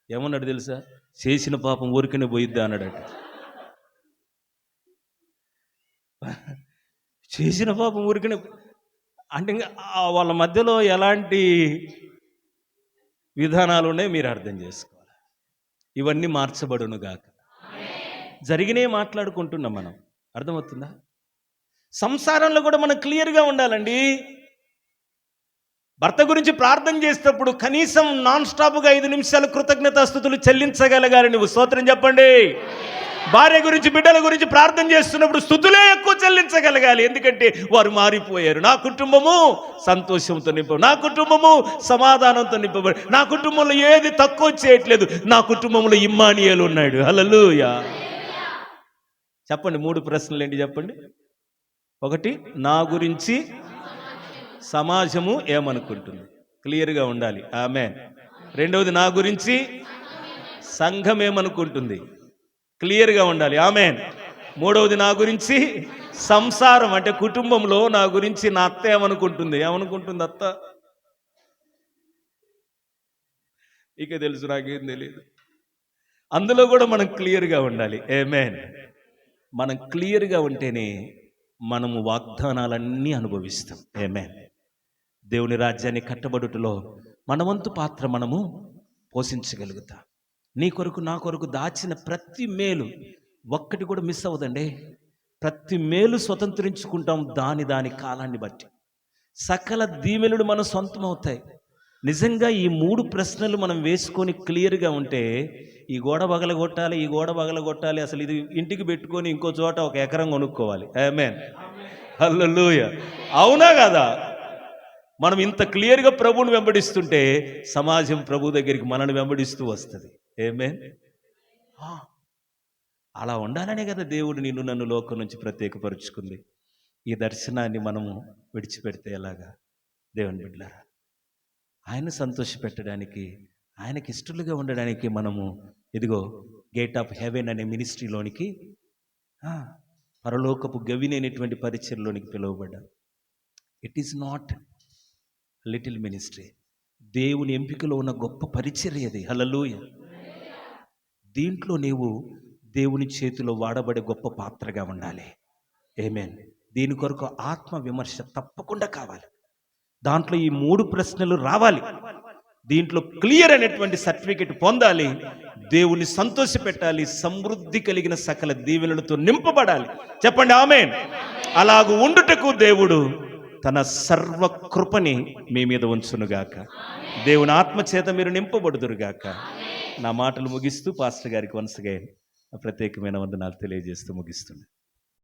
S1: ఏమన్నాడు తెలుసా? చేసిన పాపం ఊరికనే పోయిద్దా అన్నాడట. చేసిన పాపం ఊరికనే అంటే వాళ్ళ మధ్యలో ఎలాంటి విధానాలు ఉన్నాయి మీరు అర్థం చేసుకోవాలి. ఇవన్నీ మార్చబడును గాక. జరిగినే మాట్లాడుకుంటున్నాం మనం. అర్థమవుతుందా? సంసారంలో కూడా మనం క్లియర్గా ఉండాలండి. భర్త గురించి ప్రార్థన చేసేటప్పుడు కనీసం నాన్ స్టాప్గా 5 నిమిషాలు కృతజ్ఞతాస్తుతులు చెల్లించగలగాలి. నువ్వు స్తోత్రం చెప్పండి. భార్య గురించి, బిడ్డల గురించి ప్రార్థన చేస్తున్నప్పుడు స్తుతులే ఎక్కువ చెల్లించగలగాలి. ఎందుకంటే వారు మారిపోయారు. నా కుటుంబము సంతోషంతో నింపబడి, నా కుటుంబము సమాధానంతో నింపబడి, నా కుటుంబంలో ఏది తక్కువ చేయట్లేదు, నా కుటుంబంలో ఇమ్మానియేలు ఉన్నాడు. హల్లెలూయా. చెప్పండి, 3 ప్రశ్నలు ఏంటి చెప్పండి. 1, నా గురించి సమాజము ఏమనుకుంటుంది? క్లియర్గా ఉండాలి. ఆమేన్. 2వది, నా గురించి సంఘం ఏమనుకుంటుంది? క్లియర్గా ఉండాలి. ఆమేన్. 3వది, నా గురించి సంసారం అంటే కుటుంబంలో నా గురించి నా అత్త ఏమనుకుంటుంది? ఏమనుకుంటుంది అత్త? ఇక తెలుసు, నాకేం తెలియదు. అందులో కూడా మనం క్లియర్గా ఉండాలి. ఆమేన్. మనం క్లియర్గా ఉంటేనే మనము వాగ్దానాలన్నీ అనుభవిస్తాం. ఆమేన్. దేవుని రాజ్యాన్ని కట్టబడుటలో మనవంతు పాత్ర మనము పోషించగలుగుతాం. నీ కొరకు, నా కొరకు దాచిన ప్రతి మేలు ఒక్కటి కూడా మిస్ అవ్వదండి. ప్రతి మేలు స్వతంత్రించుకుంటాం దాని కాలాన్ని బట్టి. సకల దీవెనలు మన సొంతం అవుతాయి. నిజంగా ఈ 3 ప్రశ్నలు మనం వేసుకొని క్లియర్గా ఉంటే, ఈ గోడ పగలగొట్టాలి, అసలు ఇది ఇంటికి పెట్టుకొని ఇంకో చోట ఒక ఎకరం కొనుక్కోవాలి. ఆమేన్, హల్లెలూయా. అవునా కదా? మనం ఇంత క్లియర్గా ప్రభువుని వెంబడిస్తుంటే సమాజం ప్రభు దగ్గరికి మనల్ని వెంబడిస్తూ వస్తుంది. ఆమేన్. అలా ఉండాలనే కదా దేవుడు నిన్ను నన్ను లోకం నుంచి ప్రత్యేకపరుచుకుంది. ఈ దర్శనాన్ని మనము విడిచిపెడితే ఎలాగా? దేవుని బిడ్డలారా, ఆయన సంతోషపెట్టడానికి, ఆయనకి ఇష్టలుగా ఉండడానికి మనము ఇదిగో గేట్ ఆఫ్ హెవెన్ అనే మినిస్ట్రీలోనికి, పరలోకపు గవినేటువంటి పరిచర్లోనికి పిలువబడ్డాం. It is not little ministry. దేవుని ఎంపికలో ఉన్న గొప్ప పరిచర్య అది. హల్లెలూయా. దీంట్లో నీవు దేవుని చేతిలో వాడబడే గొప్ప పాత్రగా ఉండాలి. ఆమేన్. దీని కొరకు ఆత్మ విమర్శ తప్పకుండా కావాలి. దాంట్లో ఈ 3 ప్రశ్నలు రావాలి. దీంట్లో క్లియర్ అనేటువంటి సర్టిఫికెట్ పొందాలి. దేవుని సంతోషపెట్టాలి. సమృద్ధి కలిగిన సకల దీవెనలతో నింపబడాలి. చెప్పండి ఆమేన్. అలాగూ ఉండుటకు దేవుడు తన సర్వ కృపని మీ మీద ఉంచునుగాక. దేవుని ఆత్మ చేత మీరు నింపబడుదురుగాక. నా మాటలు ముగిస్తూ పాస్టర్ గారికి వన్స్ అగైన్ ప్రత్యేకమైన వందనాలు తెలియజేస్తూ ముగిస్తున్నాను.